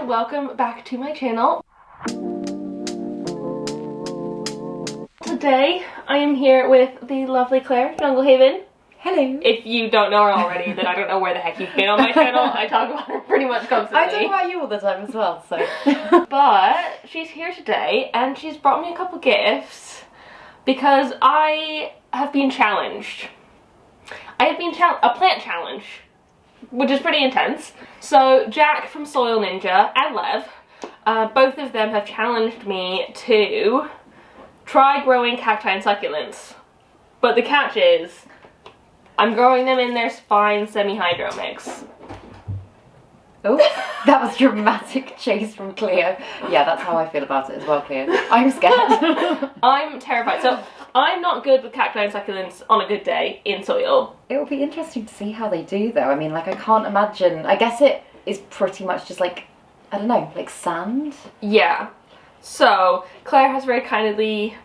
and welcome back to my channel. Today I am here with the lovely Claire, Jungle Haven. Hello. If you don't know her already, then I don't know where the heck you've been on my channel. I talk about her pretty much constantly. I talk about you all the time as well, so. But she's here today and she's brought me a couple gifts because I have been challenged. I have been a plant challenge, which is pretty intense. So Jack from Soil Ninja and Lev, both of them have challenged me to try growing cacti and succulents. But the catch is, I'm growing them in their fine semi-hydro mix. Oh, that was dramatic chase from Cleo. Yeah, that's how I feel about it as well, Cleo. I'm scared. I'm terrified. So I'm not good with cacti and succulents on a good day in soil. It will be interesting to see how they do though. I mean, like, I can't imagine. I guess it is pretty much just like, I don't know, like sand? Yeah. So Claire has very kindly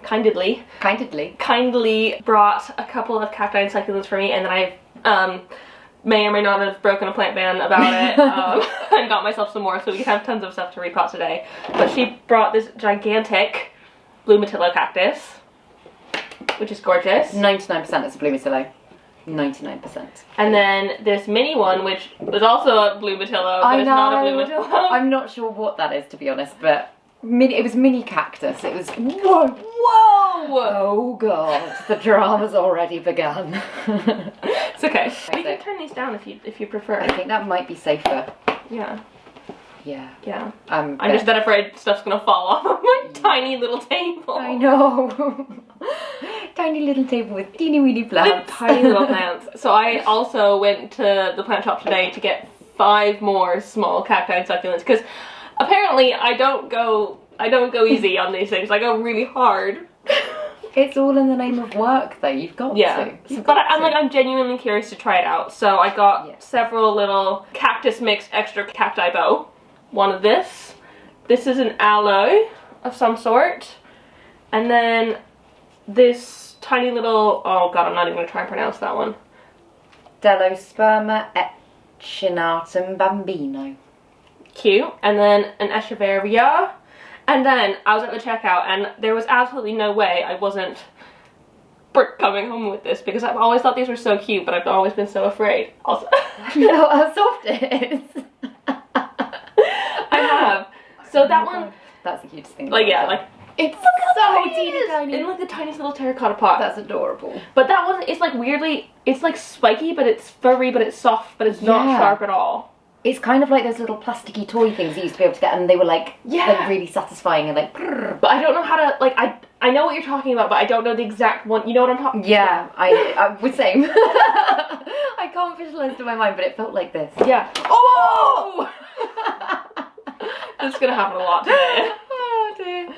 brought a couple of cacti and succulents for me, and then I may or may not have broken a plant ban about it and got myself some more so we can have tons of stuff to repot today. But she brought this gigantic blue Matillo cactus, which is gorgeous. 99% it's a blue Matillo. 99%. And then this mini one, which is also a blue Matillo, but it's not a blue Matillo. I'm not sure what that is, to be honest, but it was mini cactus. It was whoa, whoa! Oh god, the drama's already begun. It's okay. We can turn these down if you prefer. I think that might be safer. Yeah. Yeah. Yeah. I'm just that afraid stuff's gonna fall off of my tiny little table. I know. Tiny little table with teeny weeny plants. With tiny little plants. So I also went to the plant shop today to get 5 more small cacti and succulents because apparently I don't go easy on these things. I go really hard. It's all in the name of work though. You've got to. But I'm genuinely curious to try it out. So I got several little cactus mix extra cacti bow. One of this. This is an aloe of some sort. And then this tiny little, oh god, I'm not even going to try and pronounce that one. Delosperma echinatum bambino. Cute. And then an echeveria. And then I was at the checkout and there was absolutely no way I wasn't coming home with this because I've always thought these were so cute, but I've always been so afraid. Also, you know how soft it is. I have. So that one, God. That's the cutest thing. like yeah, like it's so teeny tiny. In like the tiniest little terracotta pot. That's adorable. But that one is like weirdly, it's like spiky, but it's furry, but it's soft, but it's not sharp at all. It's kind of like those little plasticky toy things you used to be able to get, and they were like, like really satisfying and like. Brrr. But I don't know how to like. I know what you're talking about, but I don't know the exact one. You know what I'm talking? Yeah, I was same. I can't visualize it in my mind, but it felt like this. Yeah. Oh! This is gonna happen a lot today. Oh dear.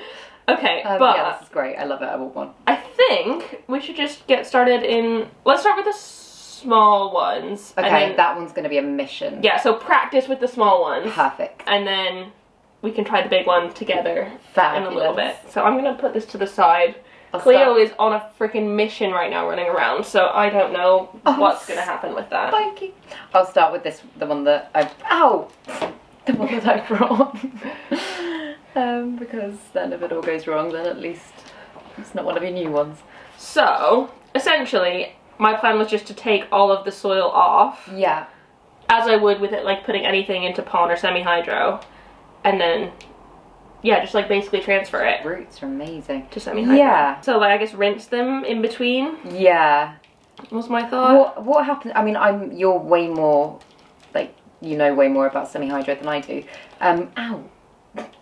Okay, but yeah, this is great. I love it. I want one. I think we should just get started in. Let's start with the small ones. Okay, and then, that one's going to be a mission. Yeah, so practice with the small ones. Perfect. And then we can try the big one together. Fabulous. In a little bit. So I'm going to put this to the side. Cleo is on a freaking mission right now running around, so I don't know what's going to happen with that. Spiky. I'll start with this, the one that ow! The one that I brought. Because then if it all goes wrong, then at least it's not one of your new ones. So, essentially, my plan was just to take all of the soil off. Yeah. As I would with it, like putting anything into pond or semi-hydro. And then, yeah, just like basically transfer it. Roots are amazing. To semi-hydro. Yeah. So like I guess rinse them in between. Yeah. Was my thought. What happened? I mean, you're way more, like, you know way more about semi-hydro than I do. Ow.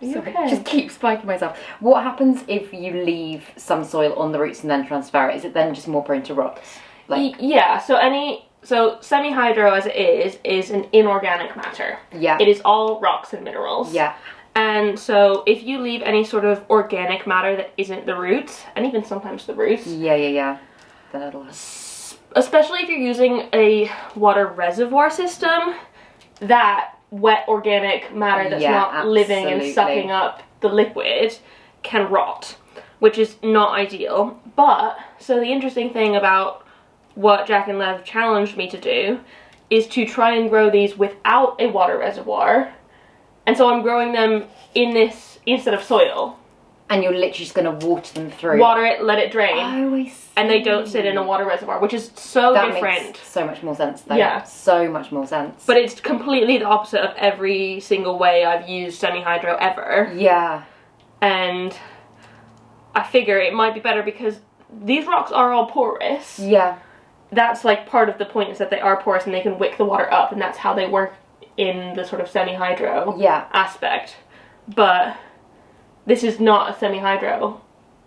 Sorry, okay? Just keep spiking myself. What happens if you leave some soil on the roots and then transfer it? Is it then just more prone to rot? Like, yeah, so semi-hydro as it is an inorganic matter. Yeah. It is all rocks and minerals. Yeah. And so if you leave any sort of organic matter that isn't the roots, and even sometimes the roots. Yeah. That'll... Especially if you're using a water reservoir system, that wet organic matter that's not living and sucking up the liquid can rot, which is not ideal. But, so the interesting thing about what Jack and Lev challenged me to do is to try and grow these without a water reservoir And so I'm growing them in this instead of soil. And you're literally just going to water them through. Water it, let it drain. Oh, I see. And they don't sit in a water reservoir, which is so different. Makes so much more sense though. Yeah. So much more sense. But it's completely the opposite of every single way I've used semi-hydro ever. Yeah. And I figure it might be better because these rocks are all porous. Yeah. That's like part of the point, is that they are porous and they can wick the water up, and that's how they work in the sort of semi-hydro aspect. But this is not a semi-hydro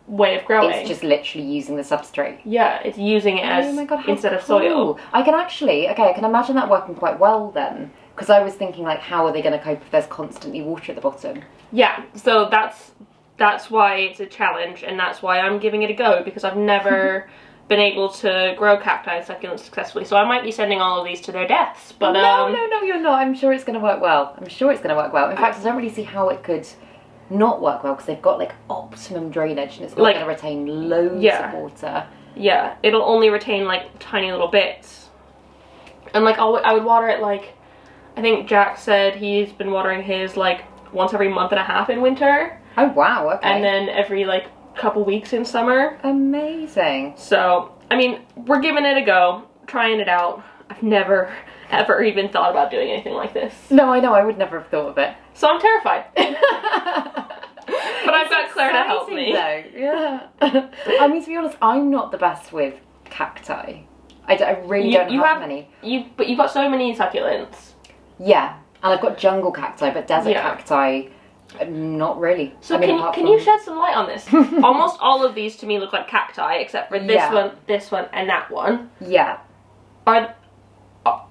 way of growing. It's just literally using the substrate. Yeah, it's using it as instead of soil. I can actually, I can imagine that working quite well then. Because I was thinking, like, how are they going to cope if there's constantly water at the bottom? Yeah, so that's why it's a challenge, and that's why I'm giving it a go, because I've never been able to grow cacti and succulents successfully. So I might be sending all of these to their deaths, but No, you're not. I'm sure it's going to work well. In fact, I don't really see how it could not work well, because they've got like optimum drainage and it's not like, going to retain loads of water. Yeah, it'll only retain like tiny little bits. And like I would water it like, I think Jack said he's been watering his like once every month and a half in winter. Oh wow, okay. And then every like couple weeks in summer. Amazing. So, I mean, we're giving it a go, trying it out. I've never ever even thought about doing anything like this. No, I know, I would never have thought of it. So I'm terrified. But I've got Claire to help me. Though. Yeah. I mean, to be honest, I'm not the best with cacti. I really don't have many. But you've got so many succulents. Yeah, and I've got jungle cacti, but desert cacti, not really. So can you shed some light on this? Almost all of these to me look like cacti, except for this one, and that one. Yeah. Are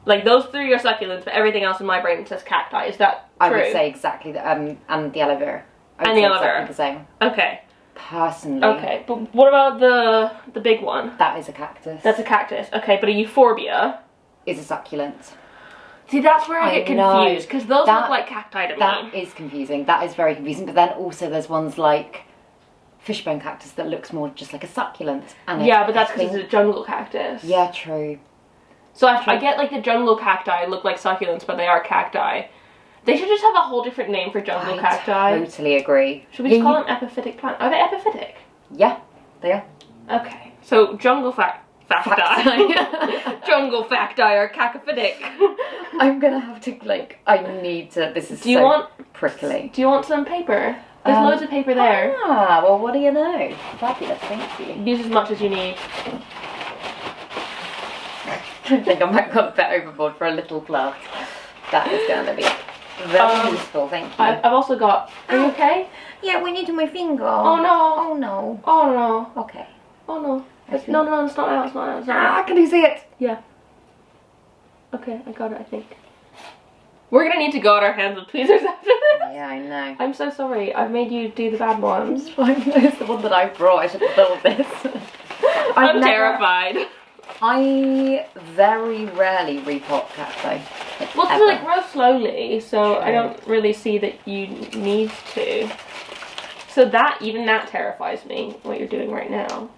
like those three are succulents, but everything else in my brain says cacti. Is that true? I would say exactly that. And the aloe vera. And the aloe vera. The same. Okay. Personally. Okay, but what about the big one? That is a cactus. That's a cactus. Okay, but a euphorbia is a succulent. See, that's where I get confused, because those look like cacti to me. That is confusing. That is very confusing. But then also there's ones like fishbone cactus that looks more just like a succulent. And yeah, but that's because it's a jungle cactus. Yeah, true. So I get like the jungle cacti look like succulents, but they are cacti. They should just have a whole different name for jungle cacti. I totally agree. Should we just call them epiphytic plants? Are they epiphytic? Yeah, they are. Okay, so jungle facti. Jungle facti are cacophytic. I'm gonna have to like. I need to. This is prickly. Do you want some paper? There's loads of paper there. Ah, well, what do you know? Fabulous, thank you. Use as much as you need. I think I might got a bit overboard for a little plant. That is going to be very useful, thank you. I've also got... Are you okay? Yeah, we need to my finger. Oh no. Oh no. Oh no. Okay. Oh no. No, it's not out, it's not out, it's not out. Can you see it? Yeah. Okay, I got it, I think. We're gonna need to go at our hands with tweezers after this. Yeah, I know. I'm so sorry, I've made you do the bad ones. It's fine, it's the one that I brought, I should have built this. I'm terrified. I very rarely repot cacti. Well, because they grow slowly, so I don't really see that you need to. So even that terrifies me, what you're doing right now.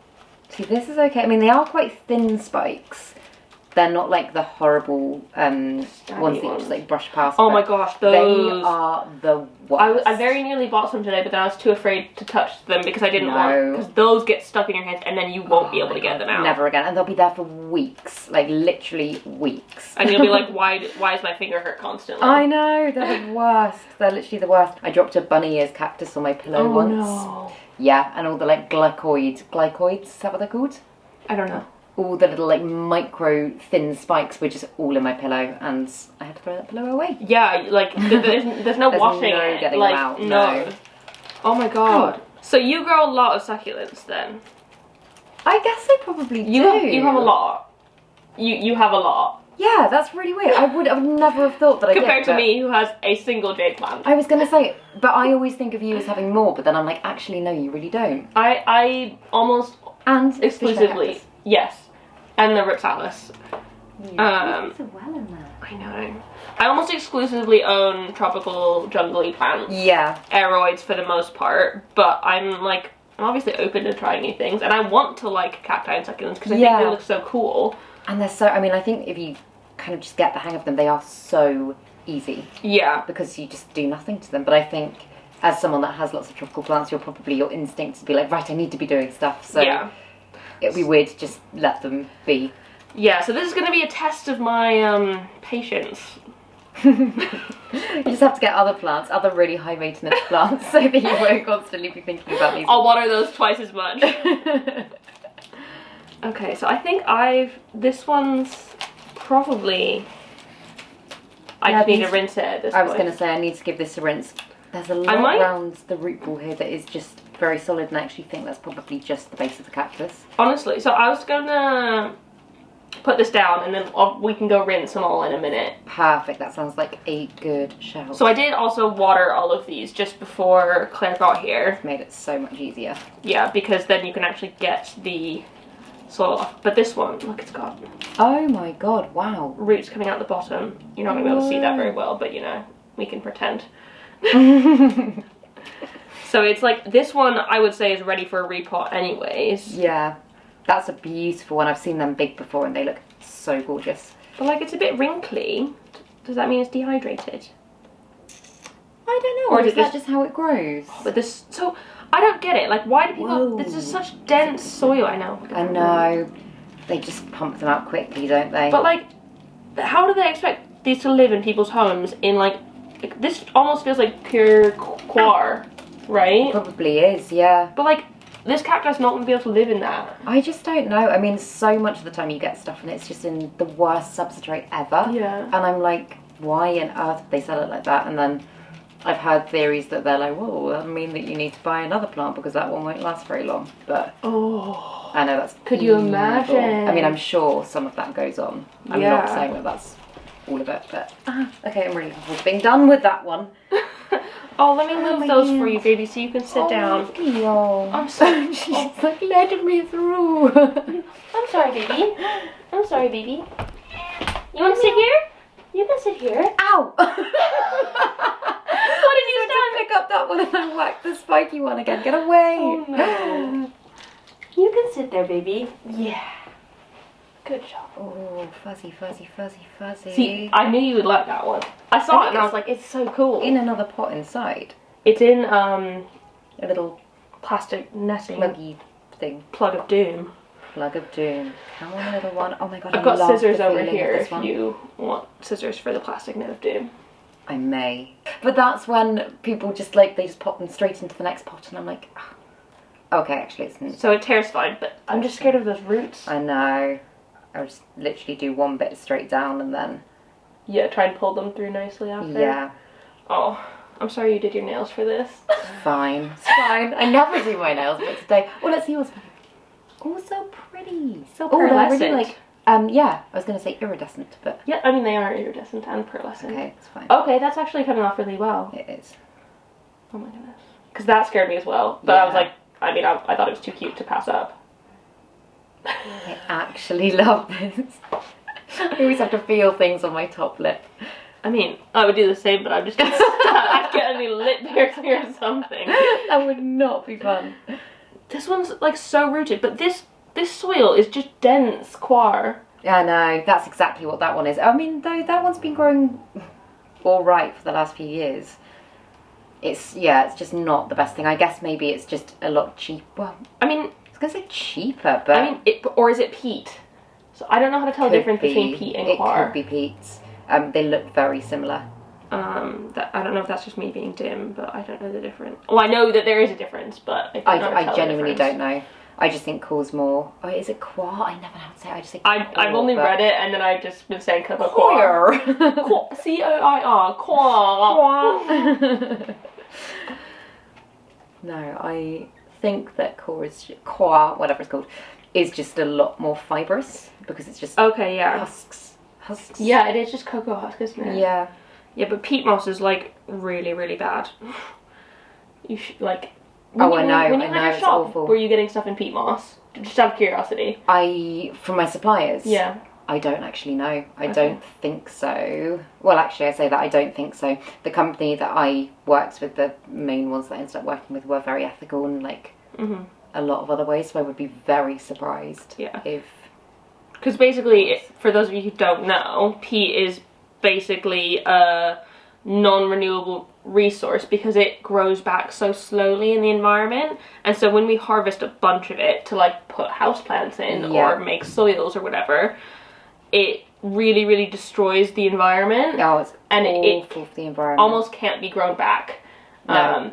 See, this is okay. I mean, they are quite thin spikes. They're not like the horrible ones that you just like brush past. Oh my gosh, those... They are the worst. I very nearly bought some today, but then I was too afraid to touch them because I didn't want... Because those get stuck in your hands and then you won't be able to get them out. Never again. And they'll be there for weeks. Like, literally weeks. And you'll be like, why is my finger hurt constantly? I know, they're the worst. They're literally the worst. I dropped a bunny ears cactus on my pillow once. No. Yeah, and all the like glycoids, is that what they're called? I don't know. All the little like micro thin spikes were just all in my pillow, and I had to throw that pillow away. Yeah, like there's no washing no it. Getting like, them out. No. Oh my god. So you grow a lot of succulents then? I guess I probably do. You have a lot. You have a lot. Yeah, that's really weird. I would never have thought that I did. Compared to me, who has a single jade plant. I was gonna say, but I always think of you as having more, but then I'm like, actually no, you really don't. I almost exclusively, yes. And the Ripsalis. Yeah, so well in that. I know. I almost exclusively own tropical jungly plants. Yeah. Aeroids for the most part, but I'm obviously open to trying new things, and I want to like cacti and succulents because I think they look so cool. And they're so, I mean, I think if you kind of just get the hang of them, they are so easy. Yeah. Because you just do nothing to them. But I think as someone that has lots of tropical plants, your instinct to be like, right, I need to be doing stuff. So yeah. it'd be weird to just let them be. Yeah, so this is going to be a test of my patience. You just have to get other plants, other really high maintenance plants, so that you won't constantly be thinking about these. I'll water those twice as much. Okay, so I think this one's probably, I just need to rinse it at this point. I was going to say I need to give this a rinse. There's a lot around the root ball here that is just very solid, and I actually think that's probably just the base of the cactus. Honestly, so I was going to put this down and then we can go rinse them all in a minute. Perfect, that sounds like a good shout. So I did also water all of these just before Claire got here. It's made it so much easier. Yeah, because then you can actually get the soil off. But this one, look, it's got... Oh my god, wow. Roots coming out the bottom. You're not going to be able to see that very well, but you know, we can pretend. So it's like, this one I would say is ready for a repot anyways. Yeah, that's a beautiful one. I've seen them big before and they look so gorgeous. But like, it's a bit wrinkly. Does that mean it's dehydrated? I don't know, or is that just how it grows? But this, so I don't get it. Like, why do people? This is such dense soil. I know. I know. They just pump them out quickly, don't they? But like, how do they expect these to live in people's homes? In like this almost feels like pure coir, right? It probably is, yeah. But like, this cactus not gonna be able to live in that. I just don't know. I mean, so much of the time you get stuff and it's just in the worst substrate ever. Yeah. And I'm like, why on earth would they sell it like that? And then I've heard theories that they're like, whoa, that'll mean that you need to buy another plant because that one won't last very long. But oh, I know that's could you imagine? I mean, I'm sure some of that goes on. I'm not saying that that's all of it, but okay, I'm really looking forward to being done with that one. Oh, let me move those for you, baby, so you can sit down. Yo. I'm sorry. She's like letting me through. I'm sorry, baby. I'm sorry, baby. You want to sit here? You can sit here. Ow! What did you do? Pick up that one and then whack the spiky one again. Get away! Oh no. You can sit there, baby. Yeah. Good job. Oh, fuzzy, fuzzy, fuzzy, fuzzy. See, I knew you would like that one. I saw it and I was like, it's so cool. In another pot inside. It's in a little plastic netting pluggy thing. Plug of doom. Plug of doom. Come on, little one. Oh my god, I've got love scissors the over feeling here of this if one. you want scissors for the plastic net of doom. I may. But that's when people just like, they just pop them straight into the next pot and I'm like, oh. Okay, actually it's... So it tears fine, but I'm just scared of those roots. I know. I'll just literally do one bit straight down and then... Yeah, try and pull them through nicely after. Yeah. Oh, I'm sorry you did your nails for this. Fine. It's fine. I never do my nails, but today... Oh, let's see yours. Oh, so pretty. So they're pearlescent. really like... yeah, I was going to say iridescent, but... Yeah, I mean they are iridescent and pearlescent. Okay, it's fine. Okay, that's actually coming off really well. It is. Oh my goodness. Because that scared me as well. But I was like, I mean, I thought it was too cute to pass up. I actually love this. I always have to feel things on my top lip. I mean, I would do the same, but I'm just gonna I'd get any lip piercing or something. That would not be fun. This one's like so rooted, but this soil is just dense coir. Yeah, no, that's exactly what that one is. I mean, though, that one's been growing all right for the last few years. It's just not the best thing. I guess maybe it's just a lot cheap. Well, I mean, I was gonna say cheaper, but I mean, or is it peat? So I don't know how to tell the difference between peat and coir. It could be peat. They look very similar. I don't know if that's just me being dim, but I don't know the difference. Well, I know that there is a difference, but I genuinely don't know. I just think coir's more. Oh, is it coir? I never know how to say it. I just think. I've only read it, and then I just been saying coir. C-O-I-R. Coir. No, I think that coir, whatever it's called, is just a lot more fibrous because it's just husks. Yeah, it is just cocoa husk, isn't it? Yeah. Yeah, but peat moss is like really, really bad. You should like. I know. When you had your it's shop, awful. were you getting stuff in peat moss? Just out of curiosity. From my suppliers. Yeah. I don't actually know. I don't think so. Well, actually, I say that I don't think so. The company that I worked with, the main ones that I ended up working with, were very ethical in like a lot of other ways. So I would be very surprised if. Because basically, for those of you who don't know, peat is basically a non-renewable resource because it grows back so slowly in the environment. And so when we harvest a bunch of it to like put houseplants in or make soils or whatever, it really, really destroys the environment. Oh, it's awful for the environment. Almost can't be grown back. No.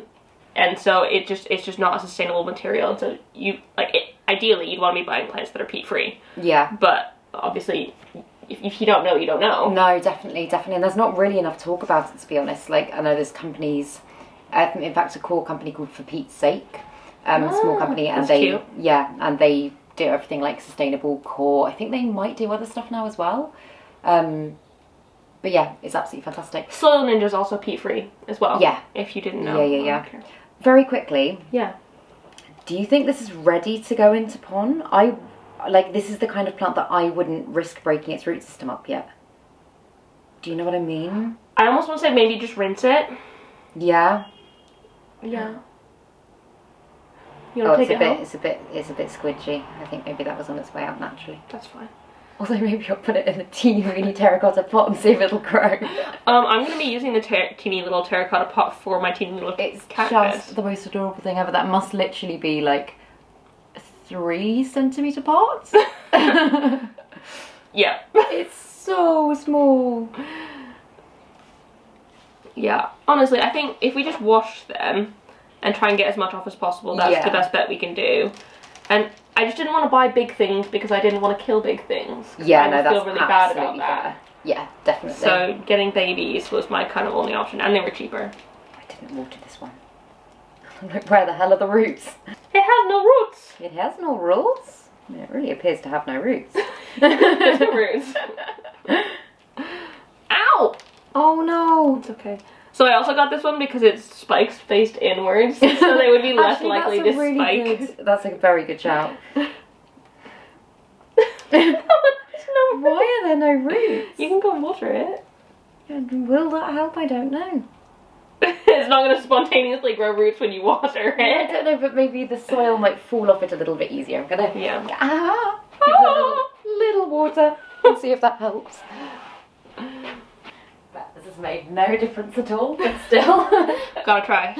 And so it's just not a sustainable material. And so you ideally you'd want to be buying plants that are peat free. Yeah. But obviously, if you don't know, you don't know. No, definitely. And there's not really enough talk about it, to be honest. Like, I know there's companies, in fact, a core company called For Pete's Sake, a small company, and cute. and they do everything like sustainable core. I think they might do other stuff now as well. But yeah, it's absolutely fantastic. Soil Ninja is also peat free as well. Yeah. If you didn't know. Yeah. Very quickly. Yeah. Do you think this is ready to go into pon? This is the kind of plant that I wouldn't risk breaking its root system up yet. Do you know what I mean? I almost want to say maybe just rinse it. Yeah. Yeah. You want to take it home? It's a bit squidgy. I think maybe that was on its way out naturally. That's fine. Although maybe I'll put it in a teeny weeny terracotta pot and see if it'll grow. I'm going to be using the teeny little terracotta pot for my teeny little cactus. It's just the most adorable thing ever. That must literally be like 3 centimetre pots. Yeah. It's so small. Yeah. Honestly, I think if we just wash them and try and get as much off as possible, that's the best bet we can do. And I just didn't want to buy big things because I didn't want to kill big things. Yeah, I feel really bad about that. Fair. Yeah, definitely. So getting babies was my kind of only option, and they were cheaper. I didn't water this one. Like, where the hell are the roots? It has no roots. It has no roots? It really appears to have no roots. There's no roots. Ow! Oh no. It's okay. So I also got this one because it's spikes faced inwards, so they would be less likely to spike. That's a very good shout. Why are there no roots? You can go and water it. Will that help? I don't know. It's not going to spontaneously grow roots when you water it. I don't know, but maybe the soil might fall off it a little bit easier. I'm gonna give it a little water and see if that helps. This has made no difference at all, but still. Gotta try.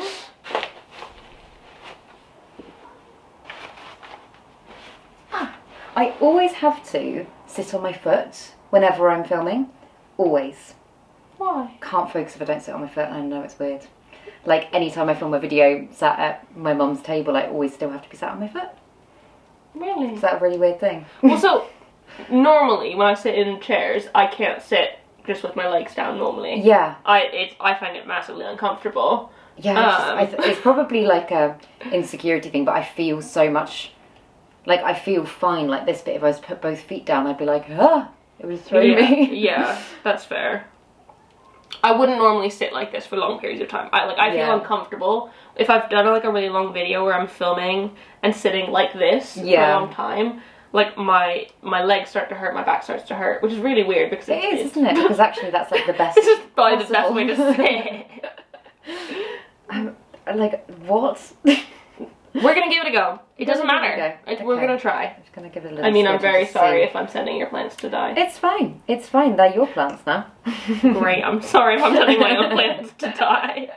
I always have to sit on my foot whenever I'm filming. Always. Why? Can't focus if I don't sit on my foot. I know it's weird. Like, anytime I film a video sat at my mum's table, I always still have to be sat on my foot. Really? Is that a really weird thing? Well, so, normally when I sit in chairs, I can't sit just with my legs down normally. Yeah. I find it massively uncomfortable. Yeah, it's probably like a insecurity thing, but I feel so much, like, I feel fine like this, but if I was to put both feet down, I'd be like, it would throw me. Yeah, that's fair. I wouldn't normally sit like this for long periods of time. I feel uncomfortable if I've done like a really long video where I'm filming and sitting like this for a long time. Like my legs start to hurt, my back starts to hurt, which is really weird because it is, isn't it? Because actually that's like the best. It's just probably the best way to sit. Like, what? We're gonna give it a go. It doesn't matter. We're gonna try. I'm just gonna give it a little. I'm very sorry if I'm sending your plants to die. It's fine. It's fine. They're your plants now. Great. I'm sorry if I'm sending my own plants to die.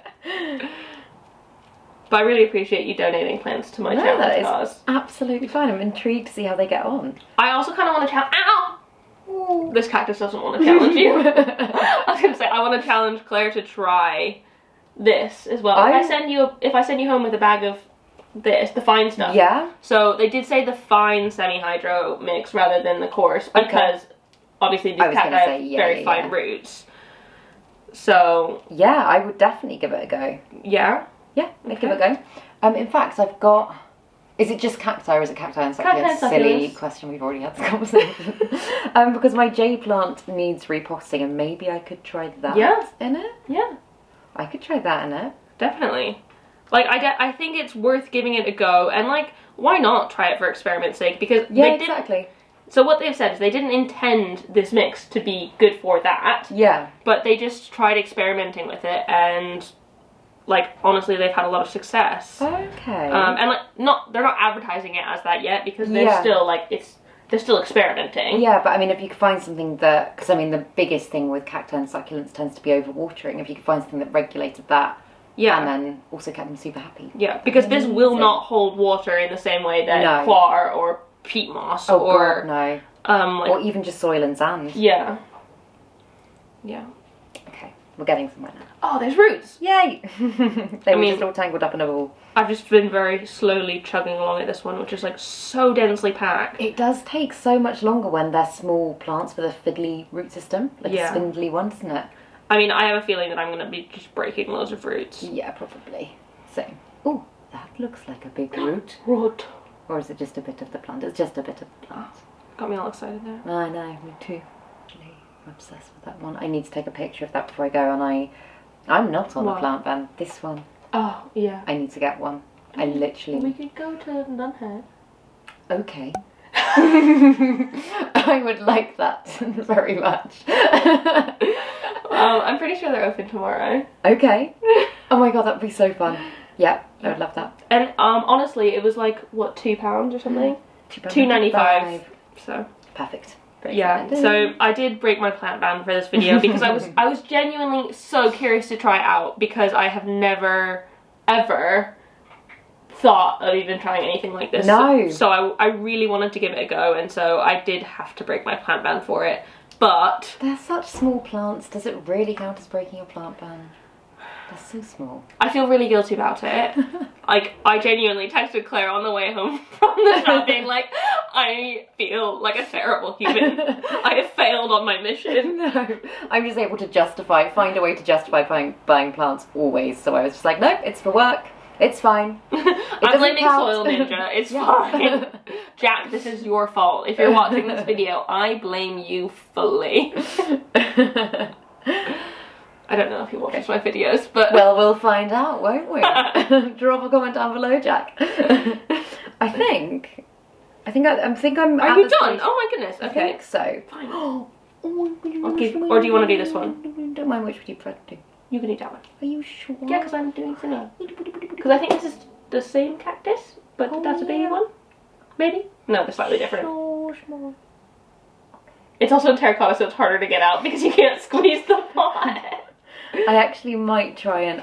But I really appreciate you donating plants to my challenge cause. Absolutely fine. I'm intrigued to see how they get on. I also kind of want to challenge. Ow! Ooh. This cactus doesn't want to challenge you. I was gonna say I want to challenge Claire to try this as well. If I send you home with a bag of this, the fine stuff. Yeah. So they did say the fine semi-hydro mix rather than the coarse because obviously these cacti have very fine roots. So yeah, I would definitely give it a go. Yeah. Yeah, I'd give it a go. In fact, I've got. Is it just cacti or is it cacti and succulents? Silly question. We've already had this conversation. Because my jade plant needs repotting, and maybe I could try that in it. Yeah. I could try that in it. Definitely. Like, I think it's worth giving it a go, and like, why not try it for experiment's sake? Because exactly. So what they've said is they didn't intend this mix to be good for that. Yeah. But they just tried experimenting with it, and like, honestly, they've had a lot of success. Okay. And like, they're not advertising it as that yet because they're still like, it's they're still experimenting. Yeah, but I mean, if you could find something that, because I mean, the biggest thing with cacti and succulents tends to be overwatering. If you could find something that regulated that, Yeah. and then also kept them super happy. Yeah, because this will not hold water in the same way that coir or peat moss or God, no. like, or even just soil and sand. Yeah. Yeah. Okay, we're getting somewhere now. Oh, there's roots! Yay! They were just all tangled up in a ball. I've just been very slowly chugging along at this one, which is like so densely packed. It does take so much longer when they're small plants with a fiddly root system, like a spindly one, doesn't it? I mean, I have a feeling that I'm going to be just breaking loads of roots. Yeah, probably. So, oh, that looks like a big root. Root. Or is it just a bit of the plant? It's just a bit of the plant. Got me all excited there. I know, me too. I'm obsessed with that one. I need to take a picture of that before I go, and I'm not on a plant ban. This one. Oh, yeah. I need to get one. I literally... We could go to Nunhead. Okay. I would like that very much. I'm pretty sure they're open tomorrow. Okay. Oh my god, that would be so fun. Yeah, I would love that. And honestly, it was like, what, £2 or something? £2.95. So perfect. Yeah, so I did break my plant ban for this video because I was genuinely so curious to try it out, because I have never ever thought of even trying anything like this. No. So I really wanted to give it a go, and so I did have to break my plant ban for it. But they're such small plants. Does it really count as breaking a plant ban? They're so small. I feel really guilty about it. Like, I genuinely texted Claire on the way home from the shop being like, I feel like a terrible human. I have failed on my mission. No, I'm just able to find a way to justify buying plants always. So I was just like, nope, it's for work. It's fine. I'm blaming Soil Ninja. It's fine. Jack, this is your fault. If you're watching this video, I blame you fully. I don't know if he watches my videos, but... Well, we'll find out, won't we? Drop a comment down below, Jack. I think I'm Are you done? Oh my goodness, okay. I think so. Fine. Or do you want to do this one? Don't mind, which would you prefer to do? You can do that one. Are you sure? Yeah, because I'm doing thingy. Because I think this is the same cactus, but that's a baby one? Maybe? No, they're slightly different. So small. It's also terracotta, so it's harder to get out because you can't squeeze the pot. I actually might try and...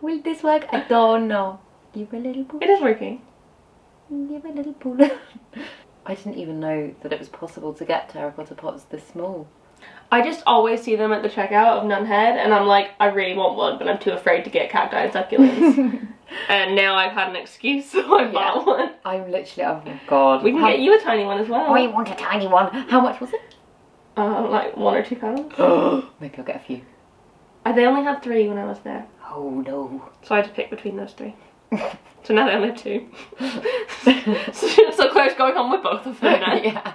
Will this work? I don't know. Give a little pull. It is working. Give a little pull. I didn't even know that it was possible to get terracotta pots this small. I just always see them at the checkout of Nunhead, and I'm like, I really want one, but I'm too afraid to get cacti and succulents. And now I've had an excuse, so I bought one. I'm literally, oh my god. We can get you a tiny one as well. I want a tiny one. How much was it? Like £1 or £2. Maybe I'll get a few. They only had 3 when I was there. Oh no. So I had to pick between those 3. So now they only have 2. So Claire's going on with both of them now. Yeah.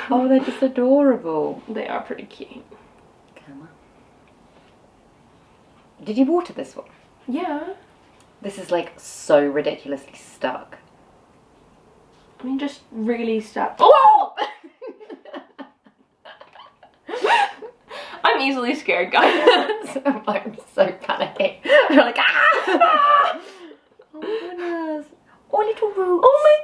Oh, they're just adorable. They are pretty cute. Come on. Did you water this one? Yeah. This is like so ridiculously stuck. I mean, just really stuck. Oh! I'm easily scared, guys. I'm so panicky. I'm like, ah! Oh my goodness. Oh, little roots. Oh my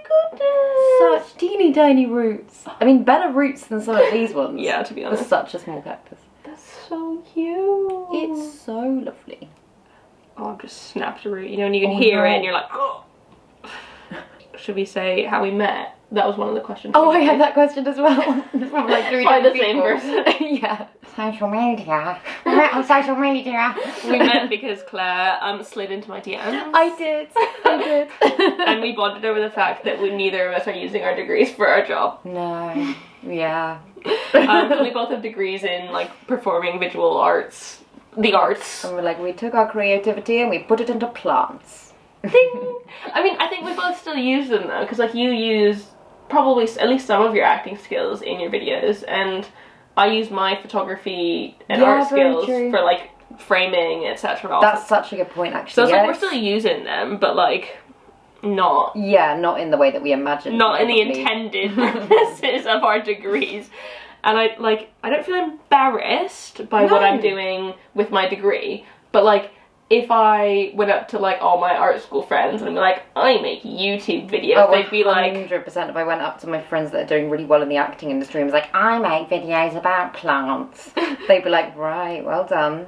goodness. Such teeny tiny roots. I mean, better roots than some of these ones. Yeah, to be honest. For such a small cactus. That's so cute. It's so lovely. Oh, I've just snapped a root. You know, and you can hear it and you're like, oh. Should we say how we met? That was one of the questions. Oh, I had that question as well. From like 3 By the people. same person. Yeah. Social media. We met on social media. We met because Claire slid into my DMs. I did. And we bonded over the fact that neither of us are using our degrees for our job. No. Yeah. We both have degrees in like performing visual arts. The arts. And we're like, we took our creativity and we put it into plants. Ding! I mean, I think we both still use them though, because like you use probably at least some of your acting skills in your videos, and I use my photography and art skills for like framing, etc. That's such a good point, actually. So it's like we're still using them, but like not. Yeah, not in the way that we imagined. Not in the intended purposes of our degrees. And I don't feel embarrassed by what I'm doing with my degree, but like if I went up to like all my art school friends and be like, I make YouTube videos, Oh, they'd be like 100%. If I went up to my friends that are doing really well in the acting industry and was like, I make videos about plants, they'd be like, right, well done.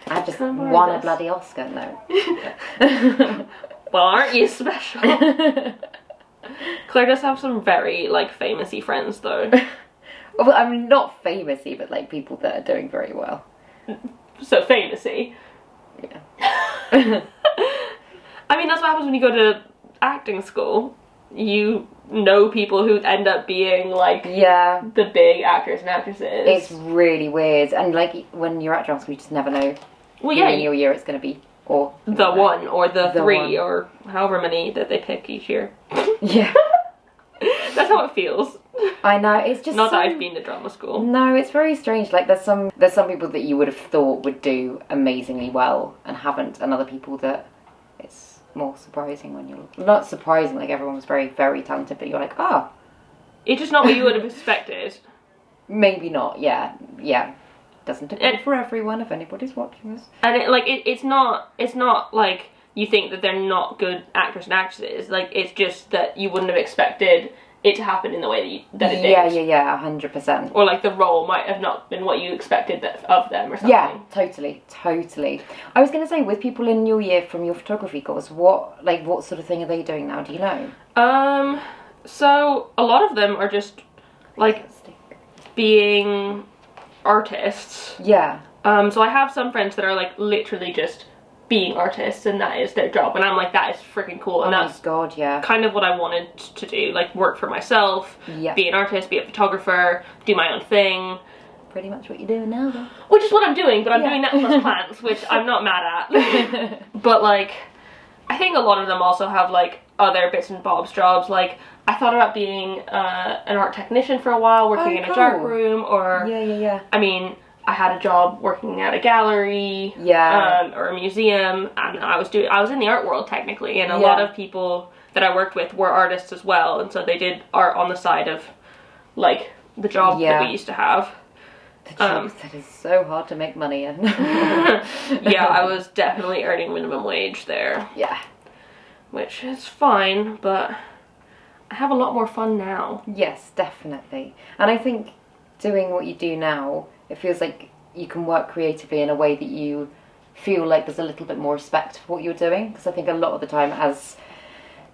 I've just won a bloody Oscar. No. Well, aren't you special? Claire does have some very like famous-y friends though. Well, I mean, not famous-y, but like people that are doing very well. So famous-y. Yeah. I mean, that's what happens when you go to acting school. You know people who end up being like the big actors and actresses. It's really weird, and like when you're at drama school, you just never know who in your year it's going to be, or the one, or the three, one. or however many that they pick each year. Yeah. That's how it feels. I know, it's just not that I've been to drama school. No, it's very strange. Like there's some people that you would have thought would do amazingly well and haven't, and other people that it's more surprising when you're not surprising. Like everyone was very, very talented, but you're like, oh, it's just not what you would have expected. Maybe not. Yeah. Doesn't depend for everyone if anybody's watching this. And it's not like you think that they're not good actors and actresses. Like it's just that you wouldn't have expected it to happen in the way that it did. Yeah, 100%. Or like the role might have not been what you expected of them or something. Yeah, totally. I was going to say, with people in your year from your photography course, what sort of thing are they doing now? Do you know? So a lot of them are just like being artists. Yeah. So I have some friends that are like literally just being artists and that is their job, and I'm like, that is freaking cool, and that's kind of what I wanted to do, like work for myself, be an artist, be a photographer, do my own thing. Pretty much what you're doing now though. Which is what I'm doing, but I'm doing that plus plants, which I'm not mad at. But like, I think a lot of them also have like other bits and bobs jobs. Like I thought about being an art technician for a while, working in a dark room, or I mean, I had a job working at a gallery, or a museum, and I was in the art world technically, and a lot of people that I worked with were artists as well, and so they did art on the side of like the job that we used to have. The job that is so hard to make money in. Yeah, I was definitely earning minimum wage there. Yeah. Which is fine, but I have a lot more fun now. Yes, definitely. And I think doing what you do now, it feels like you can work creatively in a way that you feel like there's a little bit more respect for what you're doing. Because I think a lot of the time as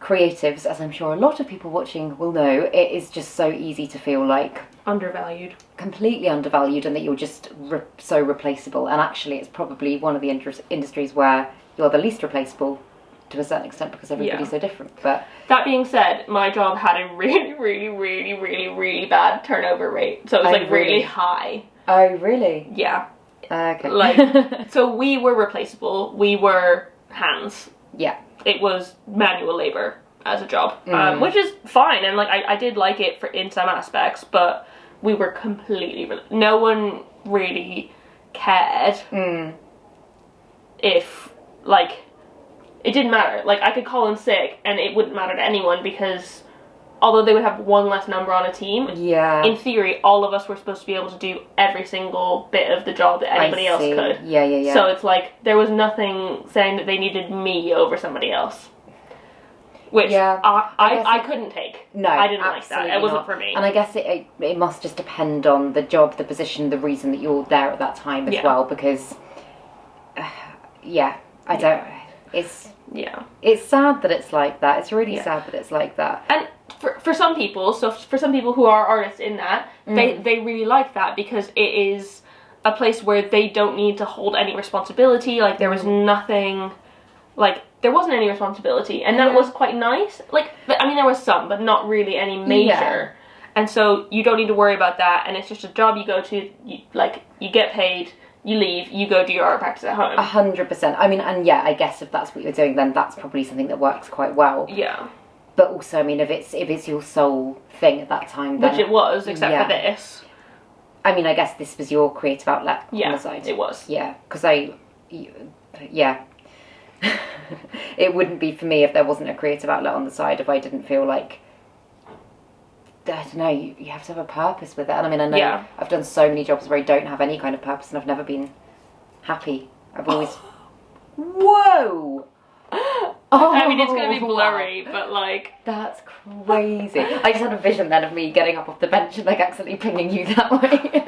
creatives, as I'm sure a lot of people watching will know, it is just so easy to feel like undervalued. Completely undervalued, and that you're just so replaceable. And actually it's probably one of the industries where you're the least replaceable to a certain extent, because everybody's so different. But that being said, my job had a really, really, really, really, really bad turnover rate. So it was like really high. Oh, really? Yeah. Okay. Like, so we were replaceable. We were hands. Yeah. It was manual labor as a job, which is fine. And like, I did like it in some aspects, but we were completely, no one really cared if, like, it didn't matter. Like, I could call in sick and it wouldn't matter to anyone, because although they would have one less number on a team, in theory, all of us were supposed to be able to do every single bit of the job that anybody else could. Yeah. So it's like, there was nothing saying that they needed me over somebody else. Which I couldn't take. No, I didn't like that. It wasn't for me. And I guess it must just depend on the job, the position, the reason that you're there at that time as well, because, I don't... It's sad that it's like that. It's really sad that it's like that. And for some people, so for some people who are artists in that, they really like that, because it is a place where they don't need to hold any responsibility. Like, there was nothing, like, there wasn't any responsibility, and that was quite nice. Like, I mean, there was some, but not really any major. And so you don't need to worry about that, and it's just a job you go to, you get paid, you leave, you go do your art practice at home. 100%. I mean, and I guess if that's what you're doing, then that's probably something that works quite well. Yeah. But also, I mean, if it's your sole thing at that time, then... Which it was, except for this. I mean, I guess this was your creative outlet on the side. It was. Yeah, because it wouldn't be for me if there wasn't a creative outlet on the side, if I didn't feel like, I don't know, you have to have a purpose with it. And I mean, I know I've done so many jobs where I don't have any kind of purpose, and I've never been happy. I've always Whoa! I mean, it's gonna be blurry, but like... That's crazy. I just had a vision then of me getting up off the bench and like accidentally pinging you that way.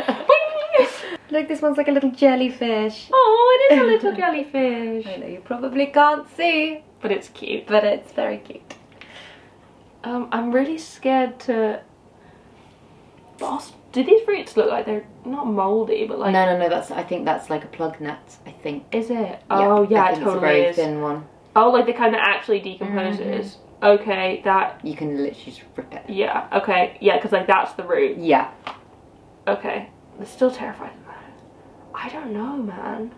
Look, this one's like a little jellyfish. Oh, it is a little jellyfish. I know you probably can't see. But it's cute. But it's very cute. I'm really scared to... Do these fruits look like they're not mouldy, but like... No, I think that's like a plug nut, I think. Is it? Oh, yeah, I it think totally it's a very is. thin one. Oh, like they kind of actually decomposes. Okay, that... You can literally just rip it. Yeah, okay. Yeah, because like that's the root. Yeah. Okay. It's still terrifying. I don't know, man.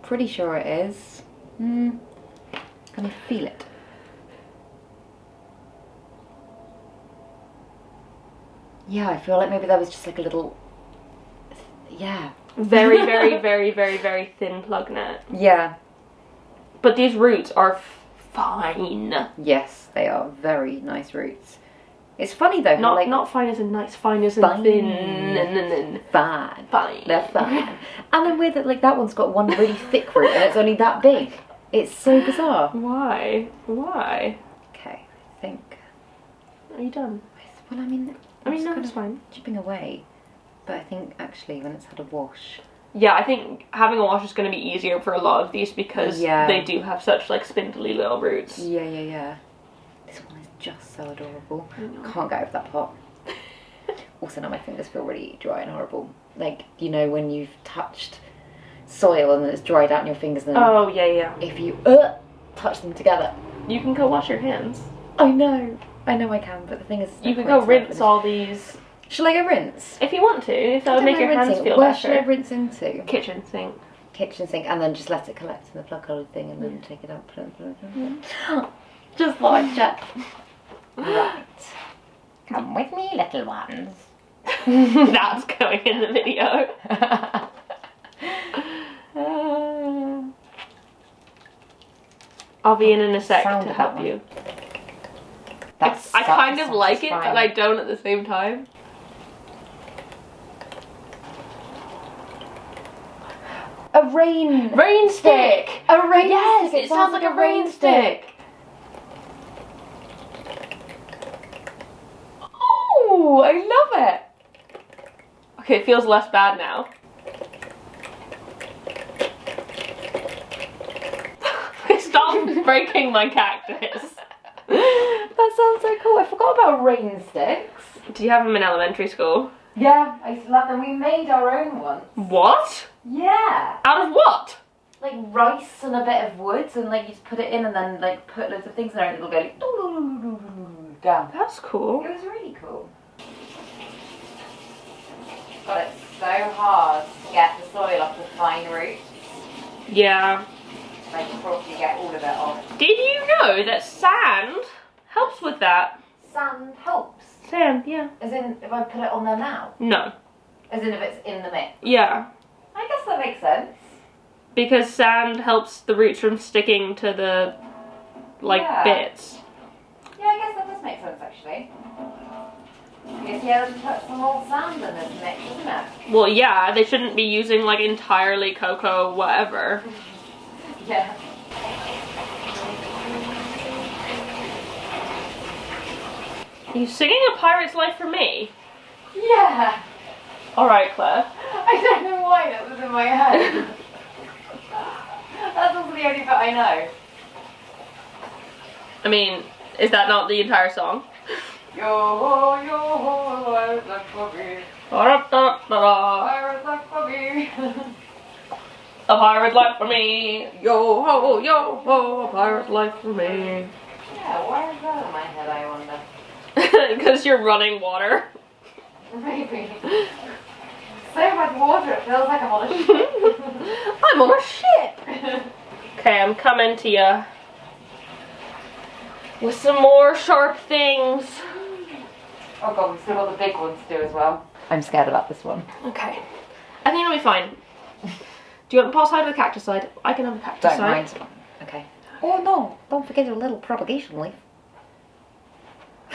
Pretty sure it is. Can I feel it? Yeah, I feel like maybe that was just like a little... Yeah. Very, very, very, very, very thin plug net. Yeah. But these roots are fine. Yes, they are very nice roots. It's funny though, how, like, not fine as in nice, fine as in fine. thin. Fine. Fine. They're fine. And then weird that like that one's got one really thick root and it's only that big. It's so bizarre. Why? Why? Okay, I think. Are you done? Well, I mean, no, it's fine. Chipping away, but I think actually when it's had a wash. Yeah, I think having a wash is going to be easier for a lot of these because they do have such like spindly little roots. Yeah. This one is just so adorable. Can't get over that pot. Also now my fingers feel really dry and horrible. Like, you know when you've touched soil and it's dried out in your fingers and then oh, yeah. if you touch them together. You can go wash your hands. I know I can, but the thing is... You can go rinse all these... Shall I go rinse? If you want to, if that would make your hands feel Where better. should I rinse into? Kitchen sink. Kitchen sink, and then just let it collect in the plug holder thing and then take it out. Just like that. Right. Come with me, little ones. That's going in the video. I'll be in a sec to help you. I kind of like it, but I don't at the same time. A rain stick! A rain yes, stick! It sounds like a rain stick! Oh, I love it! Okay, it feels less bad now. Stop breaking my cactus. That sounds so cool. I forgot about rain sticks. Did you have them in elementary school? Yeah, I used to love them. We made our own once. What? Yeah. Out of what? Like rice and a bit of wood, and like you just put it in and then like put loads of things in there and it'll go like down. That's cool. It was really cool. God, it's so hard to get the soil off the fine roots. Yeah. Like properly get all of it off. Did you know that sand helps with that? Sand helps. Sand, yeah. As in, if I put it on there now? No. As in if it's in the mix? Yeah. I guess that makes sense. Because sand helps the roots from sticking to the, bits. Yeah, I guess that does make sense, actually. I guess you have to put some more sand in this mix, isn't it? Well, yeah, they shouldn't be using, entirely cocoa whatever. Yeah. Are you singing A Pirate's Life for Me? Yeah. Alright, Claire. I don't know why that was in my head. That's also the only bit I know. I mean, is that not the entire song? Yo ho, pirate's life for me. Pirate's life for me. A pirate's life for me. Yo ho, a pirate's life for me. Yeah, why is that in my head, I wonder? Because you're running water. Maybe. So much water, it feels like I'm on a ship. I'm on a ship. Okay, I'm coming to you with some more sharp things. Oh god, we've still got the big ones to do as well. I'm scared about this one. Okay. I think it'll be fine. Do you want the pot side or the cactus side? I can have the cactus side. Don't mind. Okay. Oh no, don't forget your little propagation leaf.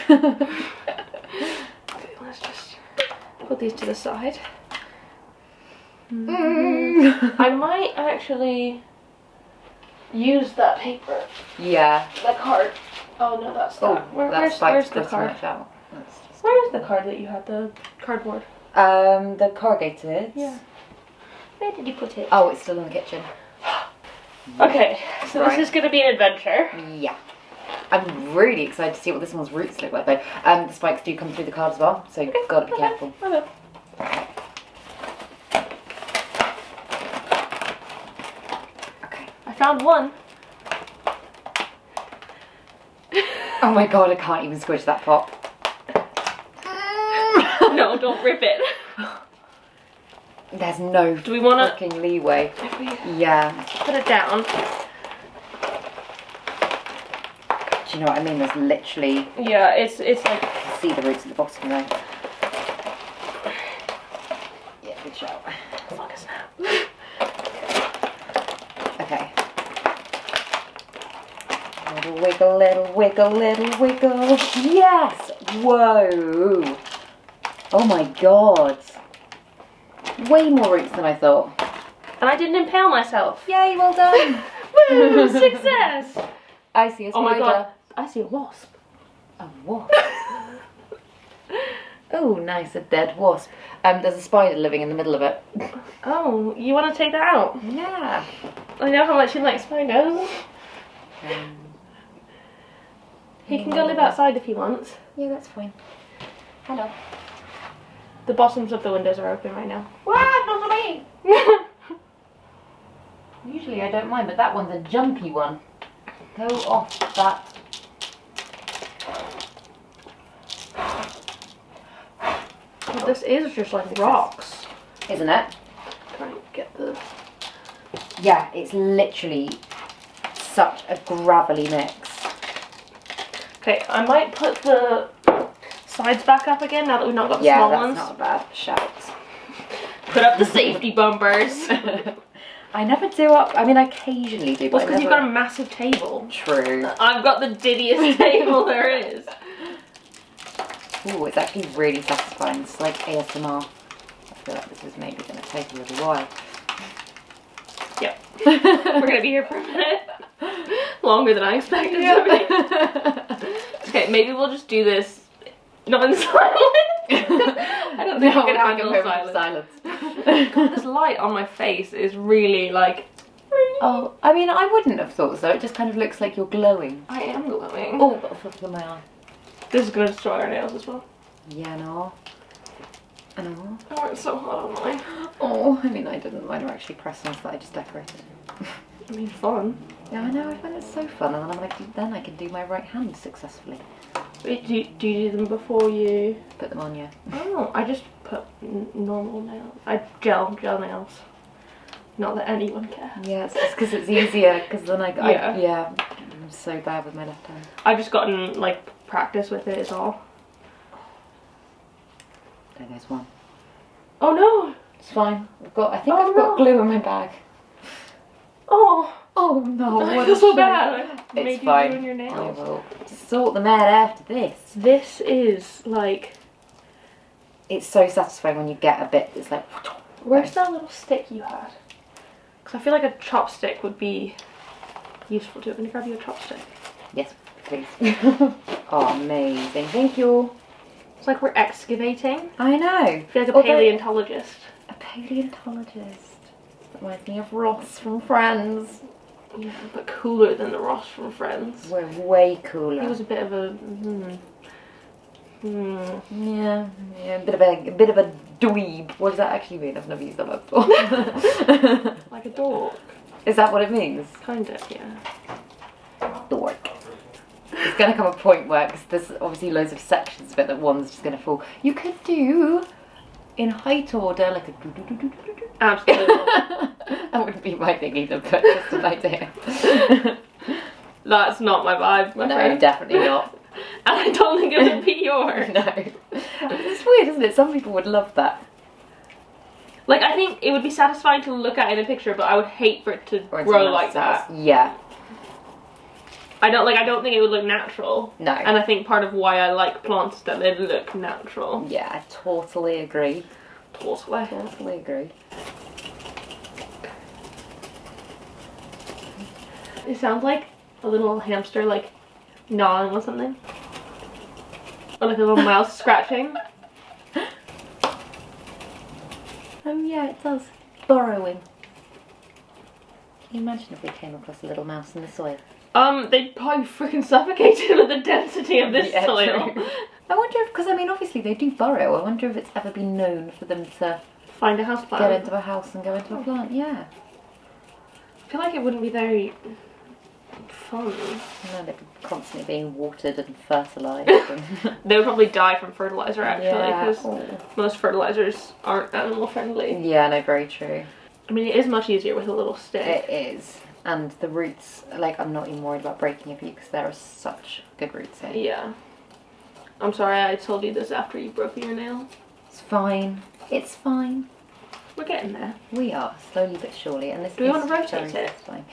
Okay, let's just put these to the side. I might actually use that paper. Yeah. The card. Oh no, that's that. Oh, Where's the card? Where's the card that you had? The cardboard. The corrugated. Yeah. Where did you put it? Oh, it's still in the kitchen. Okay, so Right. this is going to be an adventure. Yeah. I'm really excited to see what this one's roots look like though. The spikes do come through the card as well, so you've got to be careful. Okay. Okay. I found one. Oh my god, I can't even squish that pop. No, don't rip it. There's no Do we want to fucking leeway. Yeah. put it down? Do you know what I mean? There's literally... Yeah, it's like... See the roots at the bottom there. Yeah, good shout. Fuck a snap. Okay. Little wiggle, little wiggle, little wiggle. Yes! Whoa! Oh my god. Way more roots than I thought. And I didn't impale myself. Yay, well done! Woo! Success! I see a spider. Oh my god, I see a wasp. A wasp? Oh, nice, a dead wasp. There's a spider living in the middle of it. Oh, you want to take that out? Yeah. I know how much you like spiders. He can go live outside if he wants. Yeah, that's fine. Hello. The bottoms of the windows are open right now. What? Not for me! Usually I don't mind, but that one's a jumpy one. Go off that. But this is just like rocks. Isn't it? Trying to get the... Yeah, it's literally such a gravelly mix. Okay, I might put the sides back up again now that we've not got the small ones. Yeah, that's not a bad shout. Put up the safety bumpers. I never do up. I mean, I occasionally do. Well, But because you've got a massive table. True. I've got the diddiest table there is. Ooh, it's actually really satisfying. It's like ASMR. I feel like this is maybe going to take a little while. Yep. We're going to be here for a minute. Longer than I expected to be. Okay, maybe we'll just do this not in silence. I don't think I can handle silence. God, this light on my face is really like... Oh, I mean, I wouldn't have thought so. It just kind of looks like you're glowing. I am glowing. Oh, got a fluff in my eye. This is going to destroy our nails as well. Yeah, no. I know. Oh, it's so hot on mine. Oh, I mean, I didn't. Mine were actually press-ons that I just decorated. I mean, fun. Yeah, I know. I find it so fun, and then I'm like, then I can do my right hand successfully. Wait, do you do them before you... Put them on, yeah. Oh, I just put normal nails. I gel nails. Not that anyone cares. Yeah, it's because it's easier, because then Yeah. yeah, I'm so bad with my left hand. I've just gotten, like, practice with it is all. There goes one. Oh no! It's fine. I've got got glue in my bag. Oh! Oh no, I what feel a so shame. bad. I made It's you fine. ruin your I nails. will sort them out after this. This is, like... It's so satisfying when you get a bit that's like... Where's that little stick you had? Because I feel like a chopstick would be useful too. I'm going to grab you a chopstick. Yes, please. Oh, amazing. Thank you. It's like we're excavating. I know. I feel like a Although- paleontologist. A paleontologist. That reminds me of Ross from Friends. Yeah, but cooler than the Ross from Friends. We're way cooler. He was a bit of a... Yeah, a bit of a dweeb. What does that actually mean? I've never used that word before. Like a dork. Is that what it means? Kind of, yeah. Dork. There's going to come a point where, because there's obviously loads of sections of it that one's just going to fall. You could do, in height order, like a do-do-do-do-do-do. Absolutely. That wouldn't be my thing either, but just an idea. That's not my vibe, my No, friend. definitely not. And I don't think it would be yours. No. It's weird, isn't it? Some people would love that. Like, I think it would be satisfying to look at in a picture, but I would hate for it to Or grow someone like else's that. house. Yeah. I don't think it would look natural. No. And I think part of why I like plants is that they look natural. Yeah, I totally agree. Totally. Totally agree. It sounds like a little hamster like gnawing on something. Or like a little mouse scratching. Oh yeah, it does. Burrowing. Can you imagine if we came across a little mouse in the soil? They'd probably freaking suffocated with the density of this soil. True. I wonder if, because I mean obviously they do burrow, I wonder if it's ever been known for them to find a house plant. Get into a house and go into a plant, yeah. I feel like it wouldn't be very fun. No, they'd be constantly being watered and fertilised. They would probably die from fertiliser actually, Yeah. because most fertilisers aren't animal friendly. Yeah, no, very true. I mean, it is much easier with a little stick. It is. And the roots, like, I'm not even worried about breaking a few because there are such good roots here. Yeah. I'm sorry I told you this after you broke your nail. It's fine. It's fine. We're getting there. We are, slowly but surely. And this Do we want to rotate it? Fine.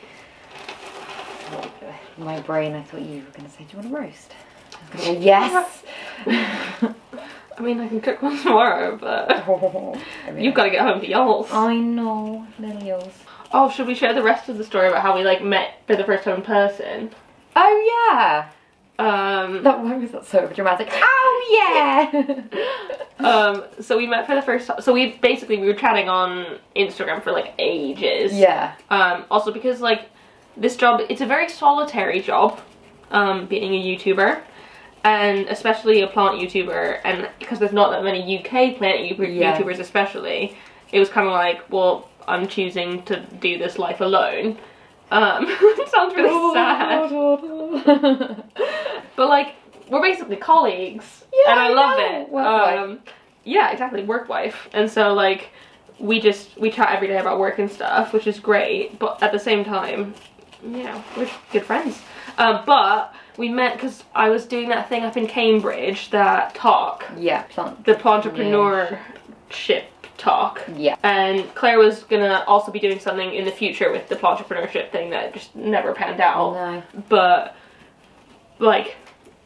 My brain, I thought you were going to say, do you want to roast? I was going to go, yes! I mean, I can cook one tomorrow, but I mean, you've got to get home to y'all's. I know, little y'all's. Oh, should we share the rest of the story about how we like met for the first time in person? Oh yeah. Why was that so dramatic? Oh yeah. So we met for the first time. So we were chatting on Instagram for like ages. Yeah. Also because like this job, it's a very solitary job, being a YouTuber. And especially a plant YouTuber, and because there's not that many UK plant YouTubers especially, it was kind of like, well, I'm choosing to do this life alone. It sounds really sad. But like, we're basically colleagues, yeah, and I love it. Work wife. Yeah, exactly, work wife. And so like, we chat every day about work and stuff, which is great, but at the same time, yeah, we're good friends. But we met because I was doing that thing up in Cambridge, that talk. Yeah, the plantapreneurship talk. Yeah. And Claire was gonna also be doing something in the future with the plantapreneurship thing that just never panned out. No. But like,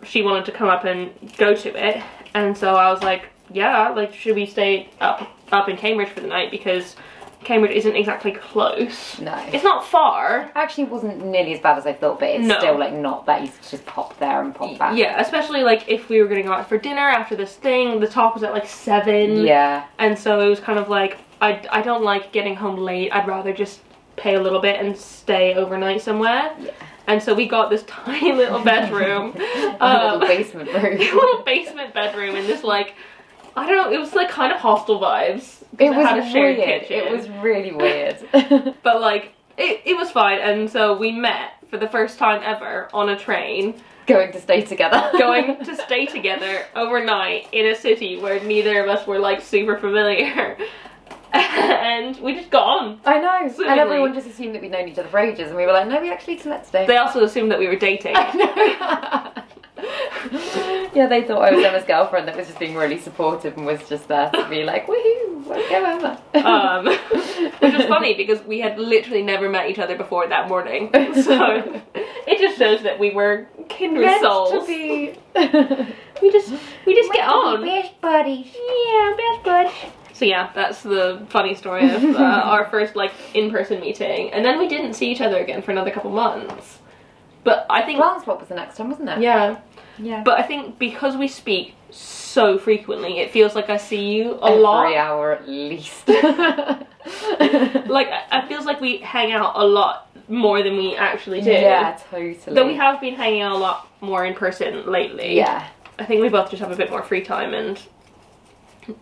she wanted to come up and go to it, and so I was like, yeah, like, should we stay up in Cambridge for the night, because Cambridge isn't exactly close. No. It's not far. Actually, it wasn't nearly as bad as I thought, but it's still, like, not that easy to just pop there and pop back. Yeah, especially, like, if we were going to go out for dinner after this thing, the talk was at, like, 7. Yeah. And so it was kind of like, I don't like getting home late. I'd rather just pay a little bit and stay overnight somewhere. Yeah. And so we got this tiny little bedroom. A little basement room. A little basement bedroom in this, like, I don't know, it was like kind of hostel vibes. It was had a shared weird. kitchen. It was really weird. But like, it was fine, and so we met for the first time ever on a train. Going to stay together. Going to stay together overnight in a city where neither of us were like super familiar. And we just got on. I know. Swimmingly. And everyone just assumed that we'd known each other for ages, and we were like, no, we actually slept today. They also assumed that we were dating. I know. Yeah, they thought I was Emma's girlfriend that was just being really supportive and was just there to be like, woohoo, let's go Emma. Which was funny because we had literally never met each other before that morning. So it just shows that we were kindred Meant souls. to be. We just get on. Best buddies. Yeah, best buds. So yeah, that's the funny story of our first like in-person meeting, and then we didn't see each other again for another couple months. But I think Plant swap was the next time, wasn't it? Yeah. Yeah. But I think because we speak so frequently, it feels like I see you a lot. Every hour at least. Like, it feels like we hang out a lot more than we actually do. Yeah, totally. Though we have been hanging out a lot more in person lately. Yeah. I think we both just have a bit more free time and...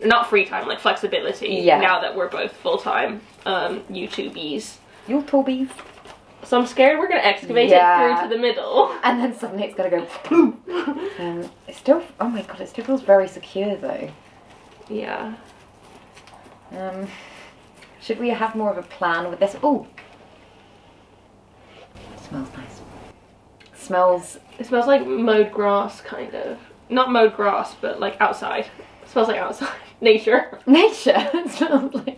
Not free time, like flexibility. Yeah. Now that we're both full-time YouTubies. YouTubies. So I'm scared we're going to excavate it through to the middle. And then suddenly it's going to go boom. It still, oh my god, it still feels very secure though. Yeah. Should we have more of a plan with this? Oh, smells nice. It smells like mowed grass, kind of. Not mowed grass, but like outside. It smells like outside. Nature. Nature. It smells like...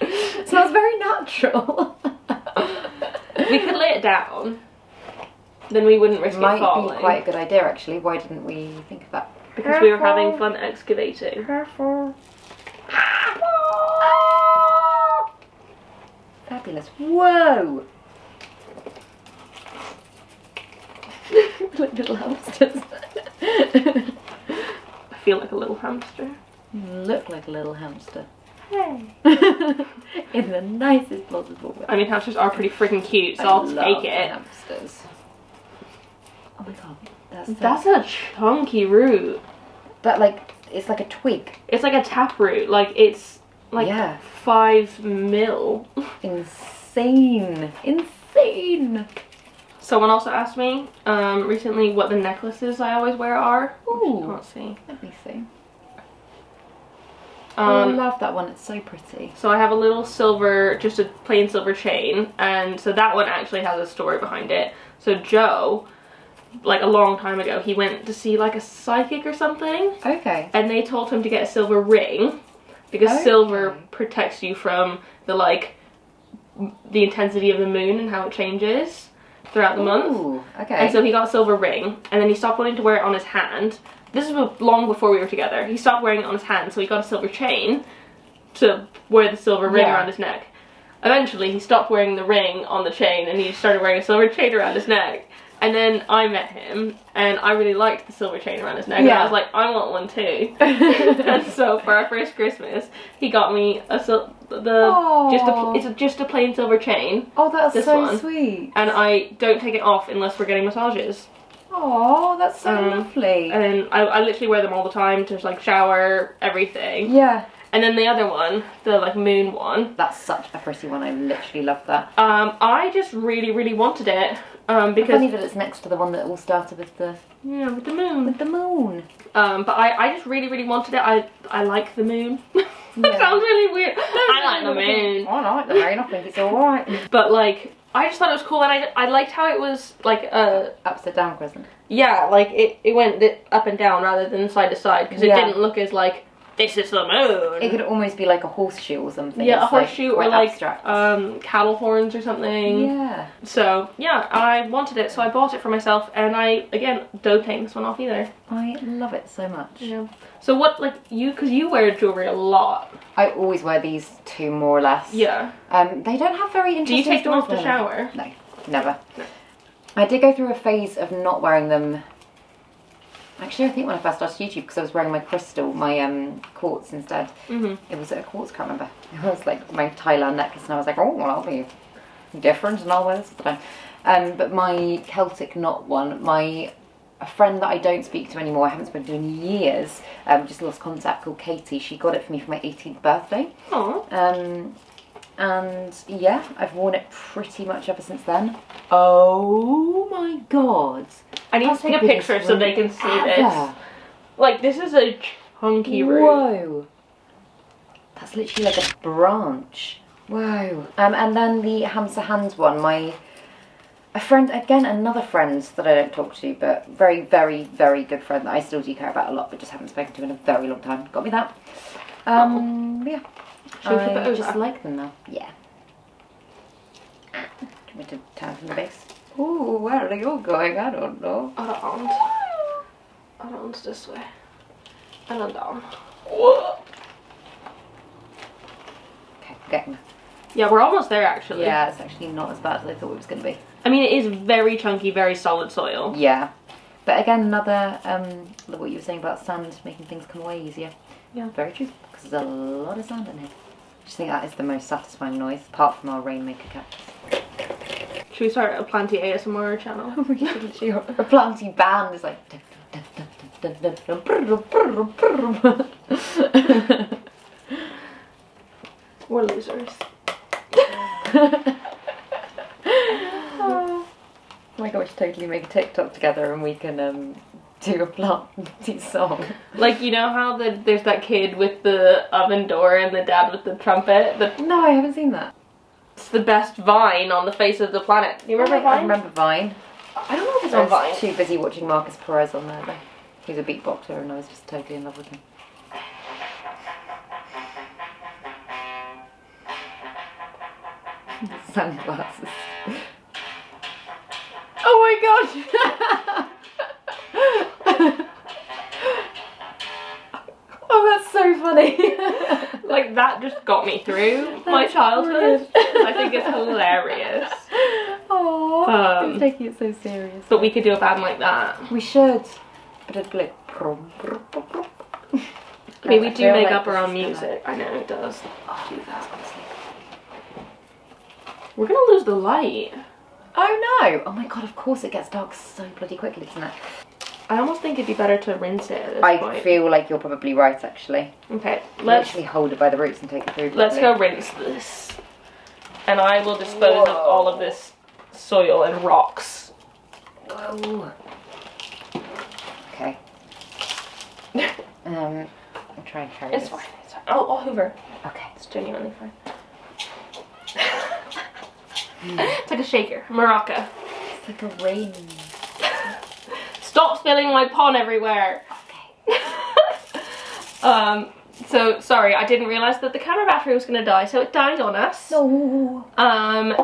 It smells very natural. We could lay it down. Then we wouldn't risk it falling. Might be quite a good idea actually. Why didn't we think of that? Because we were having fun excavating. Careful. Fabulous. Whoa! Like little hamsters. I feel like a little hamster. You look like a little hamster. Hey. In the nicest possible way. I mean, hamsters are pretty freaking cute, so I'll take it. Hamsters. Oh my god, That's a chunky root. That like, it's like a twig. It's like a taproot. Like it's like 5 mil. Insane. Insane. Someone also asked me recently what the necklaces I always wear are. Ooh. Can't see. Let me see. I love that one, it's so pretty. So I have a little silver, just a plain silver chain, and so that one actually has a story behind it. So Joe, like a long time ago, he went to see like a psychic or something. Okay. And they told him to get a silver ring, because silver protects you from the the intensity of the moon and how it changes throughout the month. Okay. And so he got a silver ring, and then he stopped wanting to wear it on his hand. This was long before we were together. He stopped wearing it on his hand, so he got a silver chain to wear the silver ring around his neck. Eventually, he stopped wearing the ring on the chain, and he started wearing a silver chain around his neck. And then I met him, and I really liked the silver chain around his neck. And I was like, I want one too. And so for our first Christmas, he got me just a plain silver chain. Oh, that's so sweet. And I don't take it off unless we're getting massages. Oh, that's so lovely. And I literally wear them all the time to like shower, everything. Yeah. And then the other one, the like moon one. That's such a pretty one. I literally love that. I just really, really wanted it. Because funny that it's next to the one that all started with the with the moon. With the moon. But I just really, really wanted it. I like the moon. That sounds really weird. I like the moon. I like the moon. I think it's alright. But like, I just thought it was cool, and I liked how it was like upside down crescent. Yeah, like it went up and down rather than side to side, because it didn't look as like, this is the moon. It could almost be like a horseshoe or something. Yeah, a horseshoe, or like abstract. Cattle horns or something. Yeah. So yeah, I wanted it, so I bought it for myself, and I again don't take this one off either. I love it so much. Yeah. So what, like because you wear jewelry a lot. I always wear these two more or less. Yeah. They don't have very interesting. Do you take them off the them. shower? No, never. No. I did go through a phase of not wearing them. Actually, I think when I first started YouTube, because I was wearing my crystal, my quartz instead. It was a quartz, can't remember. It was like my Thailand necklace, and I was like, oh, well, I'll be different, and I'll wear this all the time. But my Celtic knot one, a friend that I don't speak to anymore, I haven't spoken to in years, just lost contact, called Katie. She got it for me for my 18th birthday. Aww. And yeah, I've worn it pretty much ever since then. Oh my god. I need to take a picture so they can see this. Like, this is a chunky root. Whoa. That's literally like a branch. Whoa. And then the hamster hands one, a friend, again, another friend that I don't talk to, but very, very, very good friend that I still do care about a lot, but just haven't spoken to in a very long time. Got me that. Yeah. I just like them now. Yeah. Do you want me to turn from the base? Ooh, where are you going? I don't know. Around this way. And then down. Okay, getting there. Yeah, we're almost there actually. Yeah, it's actually not as bad as I thought it was going to be. I mean, it is very chunky, very solid soil. Yeah. But again, another, what you were saying about sand making things come away easier. Yeah. Very true, because there's a lot of sand in here. I just think that is the most satisfying noise, apart from our rainmaker cactus. Should we start a planty ASMR channel? A planty band is like... We're losers. Oh my god, we should totally make a TikTok together and we can do a planty song. Like, you know how there's that kid with the oven door and the dad with the trumpet? No, I haven't seen that. It's the best Vine on the face of the planet. Do you remember Vine? I remember Vine. I don't know if it's on Vine. I was too busy watching Marcus Perez on there though. He's a beatboxer and I was just totally in love with him. Sunglasses. Oh my gosh! Oh, that's so funny. Like, that just got me through my childhood. I think it's hilarious. Oh Oh, it's taking it so serious. But we could do a band like that. We should. But it'd be like... I mean, we do make up our own music. I know it does. Oh, do that, honestly. We're gonna lose the light. Oh no! Oh my god, of course it gets dark so bloody quickly, doesn't it? I almost think it'd be better to rinse it at this point. I feel like you're probably right, actually. Okay, let's actually hold it by the roots and take it through. Let's go rinse this. And I will dispose of all of this soil and rocks. Whoa. Okay. I'll try and carry this. It's fine. It's fine. I'll hoover. Okay. It's genuinely fine. It's like a shaker. Maraca. It's like a rain. Stop spilling my pon everywhere. Okay. So sorry, I didn't realise that the camera battery was gonna die, so it died on us. No. And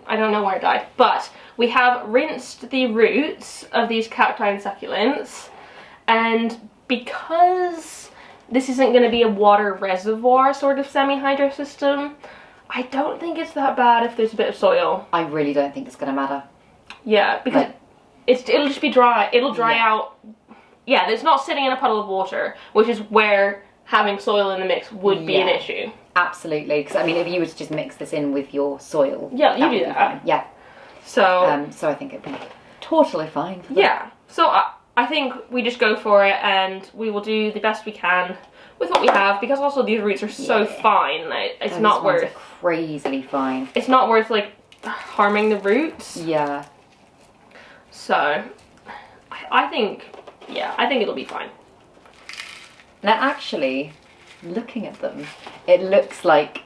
I don't know where it died, but we have rinsed the roots of these cacti and succulents, and because this isn't going to be a water reservoir sort of semi-hydro system, I don't think it's that bad if there's a bit of soil. I really don't think it's going to matter. Yeah, because it'll just be dry. It'll dry out. Yeah, it's not sitting in a puddle of water, which is where having soil in the mix would be an issue. Absolutely, because I mean, if you were to just mix this in with your soil, yeah, you do that. Fine. Yeah. So I think it'd be totally fine. Yeah. So I think we just go for it, and we will do the best we can with what we have, because also these roots are so fine. Like, it's not worth. Crazily fine. It's not worth like harming the roots. Yeah. So I think it'll be fine. Now, actually, looking at them, it looks like,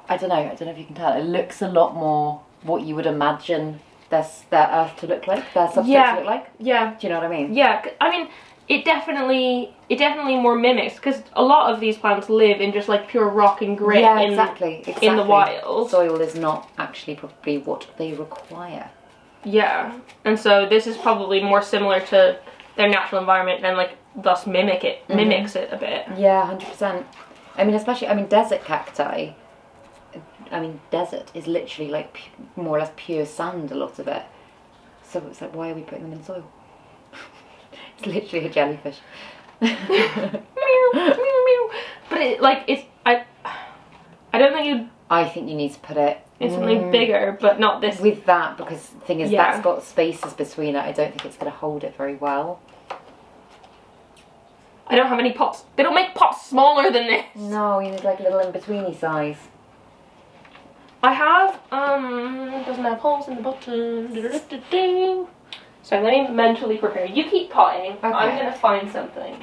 I don't know if you can tell, it looks a lot more what you would imagine their earth to look like, their substrate to look like. Yeah. Do you know what I mean? Yeah, I mean, it definitely more mimics, because a lot of these plants live in just like pure rock and grit exactly. in the wild. Soil is not actually probably what they require. Yeah, and so this is probably more similar to their natural environment and like thus mimics it a bit. Yeah, 100%. I mean, especially, desert cacti. Desert is literally like more or less pure sand, a lot of it. So it's like, why are we putting them in soil? It's literally a jellyfish. But I don't think you'd. I think you need to put it in something bigger, but not this. With that, because the thing is, that's got spaces between it. I don't think it's going to hold it very well. I don't have any pots. They don't make pots smaller than this. No, you need like little in-betweeny size. I have, doesn't have holes in the bottom. So let me mentally prepare. You keep potting. Okay. I'm gonna find something.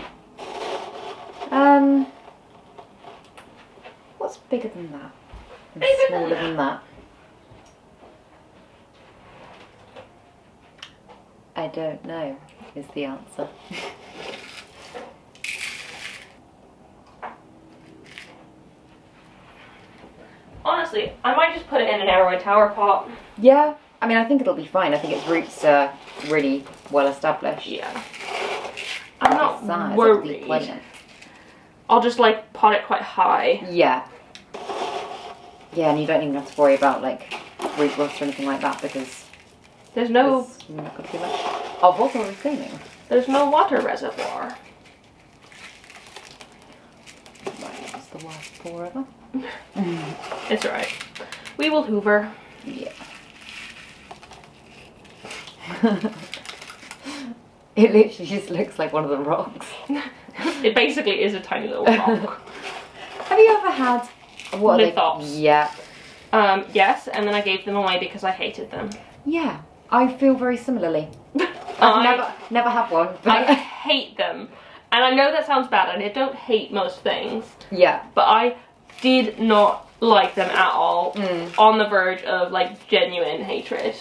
What's bigger than that? And bigger smaller than that? I don't know, is the answer. Honestly, I might just put it in an airway tower pot. Yeah, I think it'll be fine. I think its roots are really well established. Yeah. I'm not worried. I'll just like pot it quite high. Yeah. Yeah, and you don't even have to worry about like root rot or anything like that, because there's no. Not going to be much. Oh, what were we saying? There's no water reservoir. Right, that's the worst pour ever. It's alright. We will hoover. Yeah. It literally just looks like one of the rocks. It basically is a tiny little rock. Have you ever had lithops? Yeah. Yes, and then I gave them away because I hated them. Yeah, I feel very similarly. I've never had one. But I hate them. And I know that sounds bad, and I don't hate most things. Yeah. But I did not like them at all. On the verge of like genuine hatred.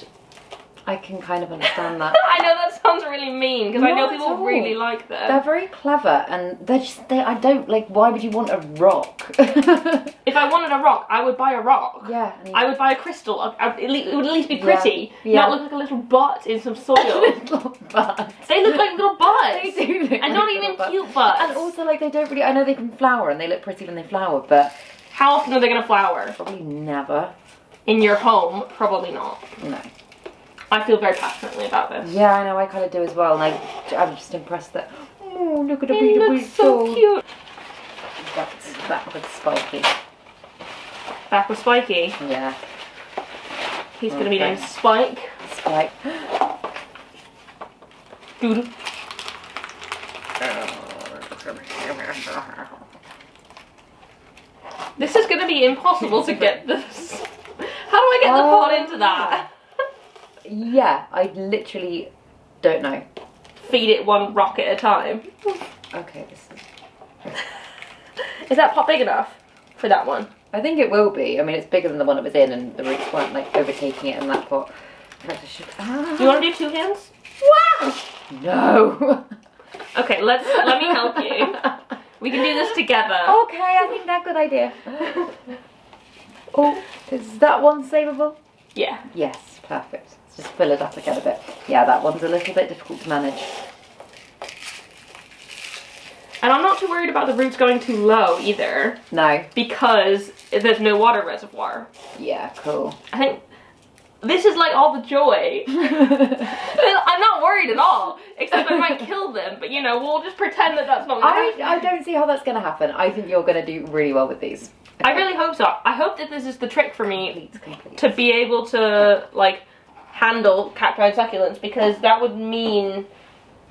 I can kind of understand that. I know that sounds really mean, because I know people really like them. They're very clever, and I don't, like, why would you want a rock? If I wanted a rock, I would buy a rock. Yeah. I would buy a crystal. It would at least be pretty. Yeah. Not look like a little butt in some soil. Little butts. They look like little butts. They do look and not even cute butts. And also, like, they don't really, I know they can flower, and they look pretty when they flower, but... How often are they going to flower? Probably never. In your home? Probably not. No. I feel very passionately about this. Yeah, I know, I kind of do as well, and I'm just impressed that, oh, look at the It looks so cute. That's back with Spiky. Back with Spiky. Yeah. He's going to be named Spike. Spike. Doodle. This is going to be impossible to get this. How do I get the pot into that? Yeah, I literally don't know. Feed it one rock at a time. Okay, this is... Is that pot big enough for that one? I think it will be. I mean, it's bigger than the one it was in, and the roots weren't like overtaking it in that pot. Do you want to do 2 hands? Wow! No! Okay, let me help you. We can do this together. Okay, I think that's a good idea. Oh, is that one savable? Yeah. Yes, perfect. Let's just fill it up again a bit. Yeah, that one's a little bit difficult to manage. And I'm not too worried about the roots going too low either. No. Because there's no water reservoir. Yeah, cool. I think this is like all the joy. I'm not worried at all. Except I might kill them. But you know, we'll just pretend that that's not going to happen. I don't see how that's going to happen. I think you're going to do really well with these. Okay. I really hope so. I hope that this is the trick for me Complete. to be able to like handle cacti and succulents, because that would mean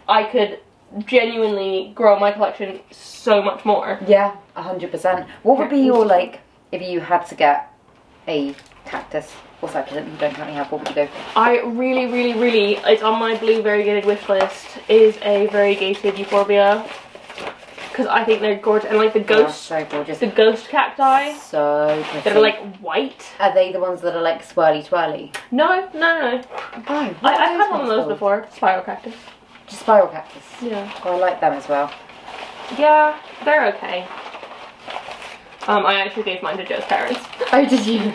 I could genuinely grow my collection so much more. Yeah, 100%. What would be your, like, if you had to get a cactus or succulent you don't currently have, what would you go for? I really, it's on my blue variegated wish list, is a variegated euphorbia. Because I think they're gorgeous. And like the ghost, so gorgeous. The ghost cacti. So pretty. That are like white. Are they the ones that are like swirly twirly? No. Oh, I've had one of those before. Spiral cactus. Just spiral cactus? Yeah. Oh, I like them as well. Yeah, they're okay. I actually gave mine to Joe's parents. Oh, did you?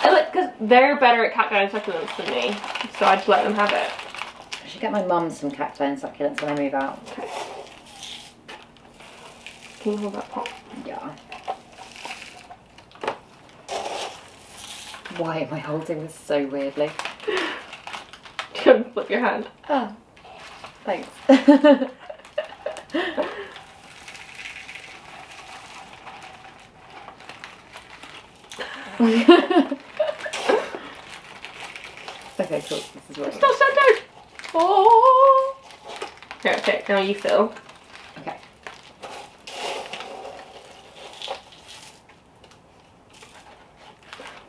Because they're better at cacti and succulents than me, so I just let them have it. I should get my mum some cacti and succulents when I move out. Okay. Can you hold that pot? Yeah. Why am I holding this so weirdly? Flip your hand. Oh, thanks. Okay, cool. This is what Still centered! Oh! Here, okay, now you fill. Okay.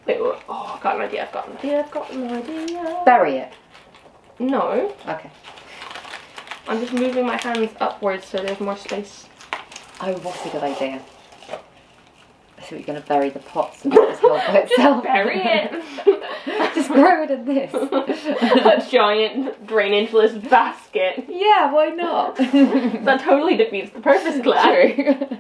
Wait, oh, I've got an idea, I've got an idea. Bury it. No. Okay. I'm just moving my hands upwards so there's more space. Oh, what's a good idea? I see you're going to bury the pots and let this hold by itself. Just bury it. Just grow it in this. A giant drainage-less basket. Yeah, why not? That totally defeats the purpose, Claire. True.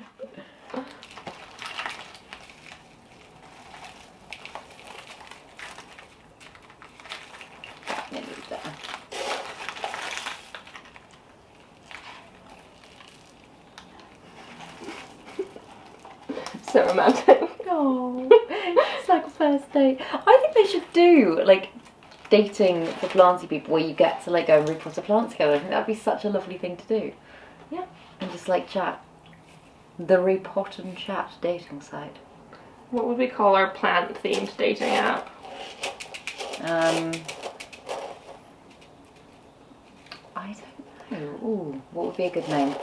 So romantic. Oh, it's like a first date. I think they should do like dating for planty people where you get to like go and repot a plant together. I think that'd be such a lovely thing to do. Yeah. And just like chat. The repot and chat dating site. What would we call our plant-themed dating app? I don't know. Ooh, what would be a good name?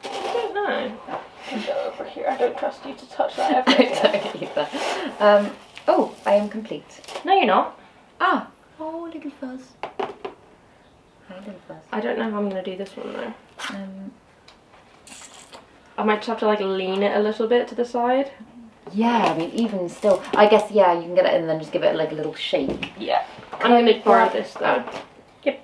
I don't know. Go over here. I don't trust you to touch that ever I again. don't either. Oh, I am complete. No, you're not. Ah. Oh, little fuzz. Hi, little fuzz. I don't know how I'm going to do this one though. I might just have to like lean it a little bit to the side. Yeah, I mean, even still, I guess, yeah, you can get it in and then just give it like a little shake. Yeah. I'm going to borrow this though. Yep.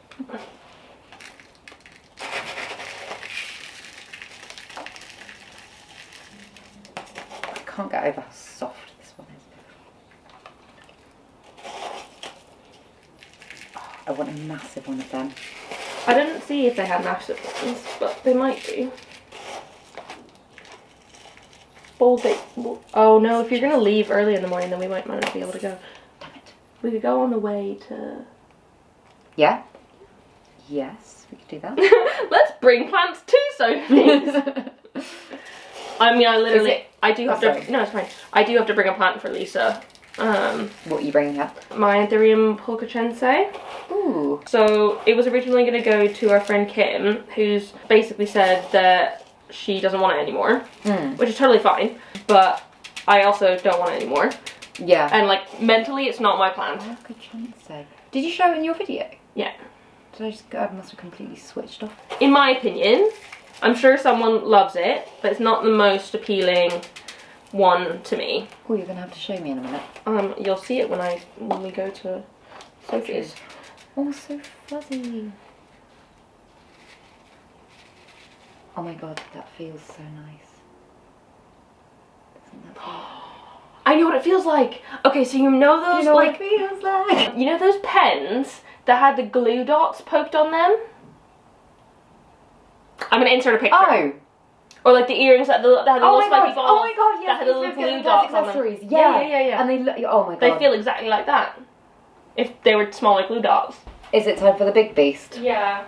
I can't get over how soft this one is. Oh, I want a massive one of them. I didn't see if they had massive ones, but they might do. Oh no, if you're going to leave early in the morning, then we might not be able to go. Damn it. We could go on the way to Yeah? Yes, we could do that. Let's bring plants to Sophie's. I mean, I do have to, no, it's fine. I do have to bring a plant for Lisa. What are you bringing up? My Anthurium pulchrense. Ooh. So it was originally going to go to our friend Kim, who's basically said that she doesn't want it anymore, which is totally fine, but I also don't want it anymore. Yeah. And like, mentally, it's not my plant. Pulchrense. Did you show it in your video? Yeah. I must have completely switched off. In my opinion, I'm sure someone loves it, but it's not the most appealing one to me. Oh, you're gonna have to show me in a minute. You'll see it when we go to Sophie's. Oh, so fuzzy. Oh my god, that feels so nice. Doesn't that feel? I know what it feels like. Okay, so you know those, you know like, what it feels like? you know those pens that had the glue dots poked on them? I'm gonna insert a picture. Oh. Or like the earrings that had the little spiky balls. Oh my god, yes. That had the little glue dots on them. Yeah. And they look, oh my god. They feel exactly like that. If they were smaller glue dots. Is it time for the big beast? Yeah.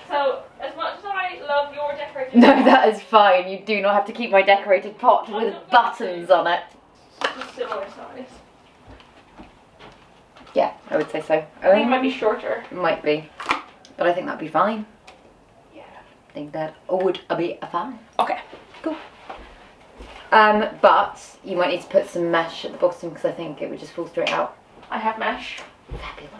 So, as much as I love your decorated No, pot, that is fine. You do not have to keep my decorated pot with buttons on it. it's similar size. Yeah, I would say so. I think it might be shorter. It might be. But I think that'd be fine. Yeah. I think that would be fine. Okay. Cool. But you might need to put some mesh at the bottom because I think it would just fall straight out. I have mesh. Fabulous.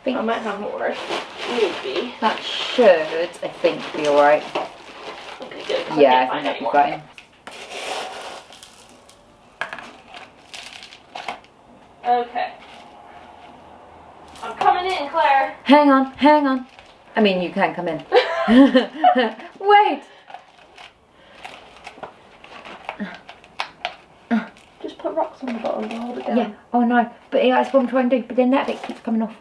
I might have more. Maybe. That should, I think, be alright. Okay, good. Yeah, I think that'd be fine. Okay. I'm coming in, Claire. Hang on. I mean, you can come in. Wait! Just put rocks on the bottom to hold it down. Yeah, oh no. But yeah, that's what I'm trying to do. But then that bit keeps coming off.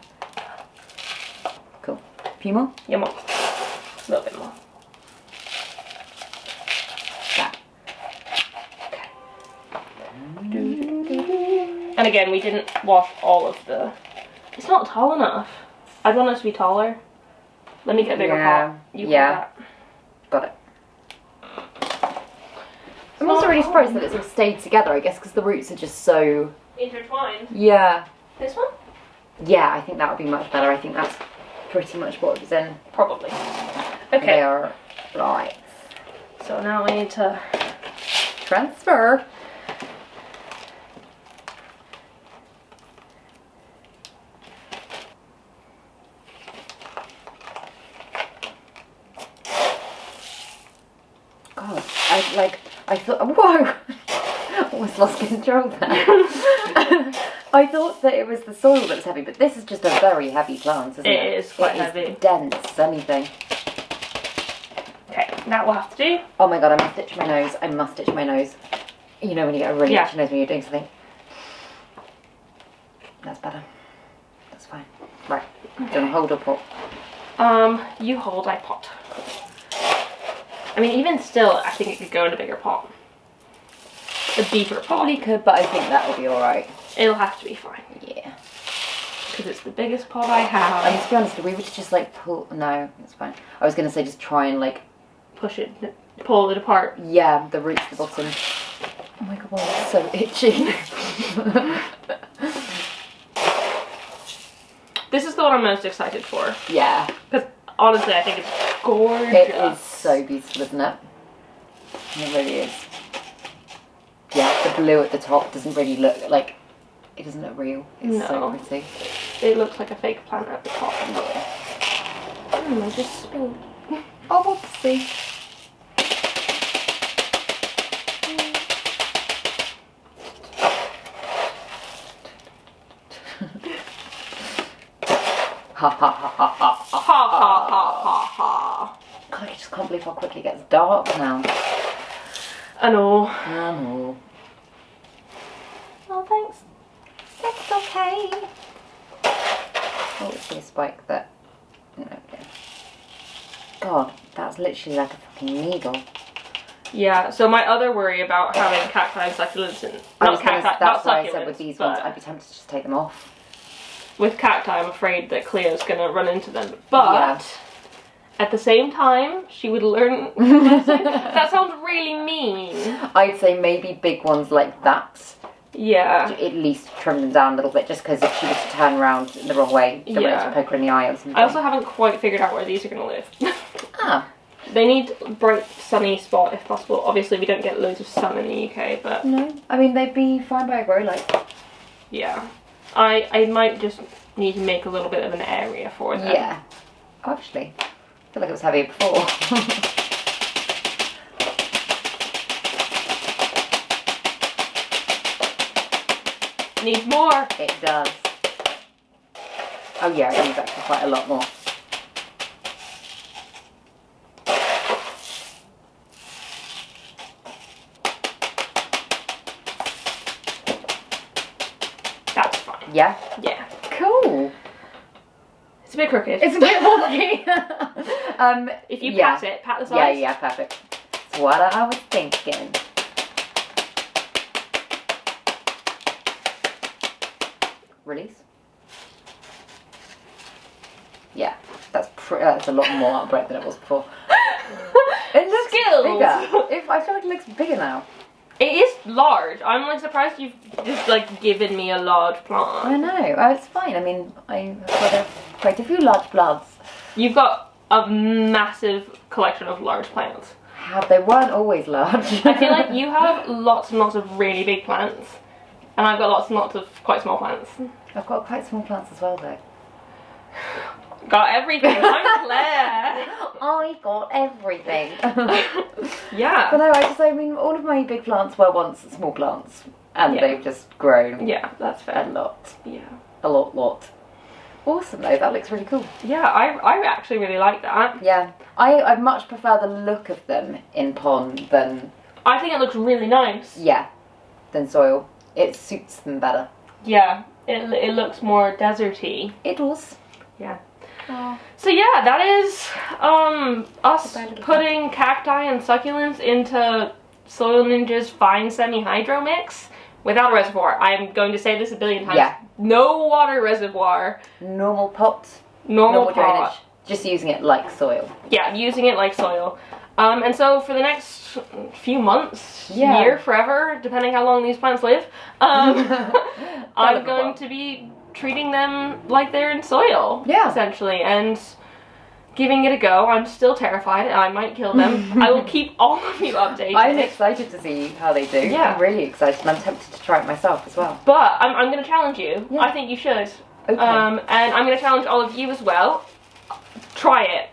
Cool. A few more? Yeah, more. A little bit more. That. And again, we didn't wash all of the... It's not tall enough. I'd want it to be taller. Let me get a bigger pot. You hold that. Got it. I'm also really surprised that it's all stayed together, I guess, because the roots are just so... intertwined. Yeah. This one? Yeah, I think that would be much better. I think that's pretty much what it was in. Probably. They Okay. are right. So now we need to... transfer. God, I thought, whoa! Almost lost control there. I thought that it was the soil that was heavy, but this is just a very heavy plant, isn't it? It is quite heavy. It's dense, anything. Okay, that will have to do. Oh my god, I must itch my nose. I must itch my nose. You know when you get a really itchy nose when you're doing something. That's better. That's fine. Right. Okay. Do you want to hold or pot? You hold, I pot. I mean, even still, I think it could go in a bigger pot. A deeper pot. Probably could, but I think that will be alright. It'll have to be fine. Yeah. Because it's the biggest pot I have. I mean, to be honest, if we were to just like pull... No, it's fine. I was going to say just try and like... push it, pull it apart. Yeah, the roots to the bottom. Oh my god, it's so itchy. This is the one I'm most excited for. Yeah. Because honestly, I think it's gorgeous. It is so beautiful, isn't it? It really is. Yeah, the blue at the top doesn't really look like... It doesn't look real. It's so pretty. It looks like a fake plant at the top. Yeah. I just spilled. Oh, whoopsie. Ha ha ha ha ha Ha ha ha ha ha. God, I just can't believe how quickly it gets dark now. I know. I know. Oh, thanks. That's okay. Oh, it's a spike that... No, okay. God, that's literally like a fucking needle. Yeah, so my other worry about having cacti and succulents, and That's not why I said succulents, with these but ones, I'd be tempted to just take them off. with cacti, I'm afraid that Cleo's gonna run into them. But at the same time, she would learn. That sounds really mean. I'd say maybe big ones like that. Yeah. At least trim them down a little bit, just because if she was to turn around the wrong way, don't want it to poke her in the eye or something. I also haven't quite figured out where these are gonna live. Ah. They need a bright, sunny spot if possible. Obviously, we don't get loads of sun in the UK, but... No. I mean, they'd be fine by a grow light. Yeah. I might just need to make a little bit of an area for them. Yeah. Oh, actually, I feel like it was heavier before. Needs more. It does. Oh yeah, it needs actually quite a lot more. That's fine. Yeah? Yeah. Cool. It's a bit crooked. It's a bit wonky. If you pat the sides. Yeah, perfect. That's what I was thinking. Release. Yeah, that's a lot more out of breath than it was before. It looks bigger. I feel like it looks bigger now. It is large. I'm like surprised you've just like given me a large plant. I know. Oh, it's fine. I mean, I've got quite a few large plants. You've got a massive collection of large plants. They weren't always large. I feel like you have lots and lots of really big plants, and I've got lots and lots of quite small plants. I've got quite small plants as well, though. Got everything. I'm Claire. I got everything. Yeah. But no, I mean, all of my big plants were once small plants, and they've just grown. Yeah, that's fair. A lot. Yeah. A lot. Awesome though, that looks really cool. Yeah, I actually really like that. Yeah. I much prefer the look of them in pond than... I think it looks really nice. Yeah, than soil. It suits them better. Yeah, it looks more deserty. It does. Yeah. Oh. So yeah, that is us putting cacti and succulents into Soil Ninja's fine semi-hydro mix without a reservoir. I'm going to say this a billion times. Yeah. No water reservoir. Normal pot. Normal pot. Drainage. Just using it like soil. Yeah, using it like soil. And so for the next few months, year, forever, depending how long these plants live, I'm going to be treating them like they're in soil, essentially, and giving it a go. I'm still terrified. I might kill them. I will keep all of you updated. I'm excited to see how they do. Yeah. I'm really excited, and I'm tempted to try it myself as well. But I'm going to challenge you. Yeah. I think you should. Okay. And I'm going to challenge all of you as well. Try it.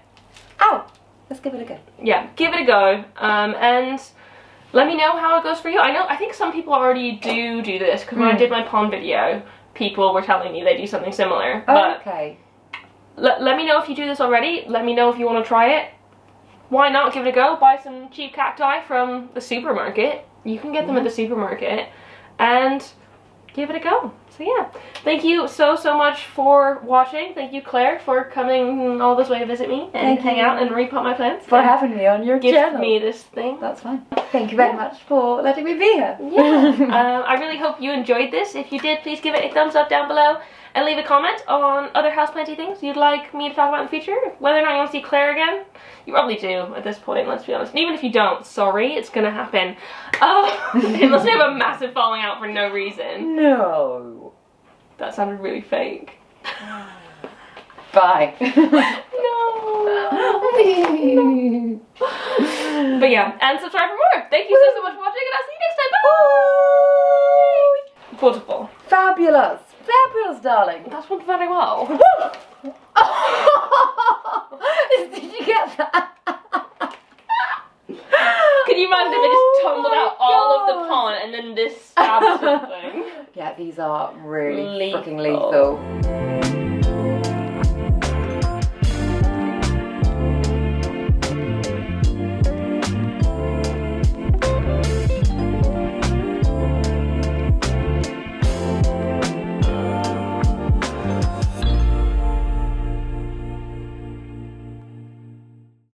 Ow! Let's give it a go. Yeah, give it a go. And let me know how it goes for you. I think some people already do this, because when I did my pond video, people were telling me they do something similar. But okay. Let me know if you do this already. Let me know if you want to try it. Why not give it a go? Buy some cheap cacti from the supermarket. You can get them at the supermarket. And give it a go. So yeah, thank you so much for watching. Thank you, Claire, for coming all this way to visit me and hang out and repot my plants. For having me on your channel. Gift me this thing. That's fine. Thank you very much for letting me be here. Yeah. I really hope you enjoyed this. If you did, please give it a thumbs up down below and leave a comment on other houseplanty things you'd like me to talk about in the future. Whether or not you want to see Claire again. You probably do at this point, let's be honest. And even if you don't, sorry, it's gonna happen. Unless we have a massive falling out for no reason. No. That sounded really fake. Bye. No. But yeah, and subscribe for more. Thank you so much for watching, and I'll see you next time. Bye. Beautiful. Fabulous. Fabulous, darling. That's went very well. Did you get that? Can you imagine if it just tumbled out all of the pond and then this stabbed something? Yeah, these are really Lethal. fucking lethal.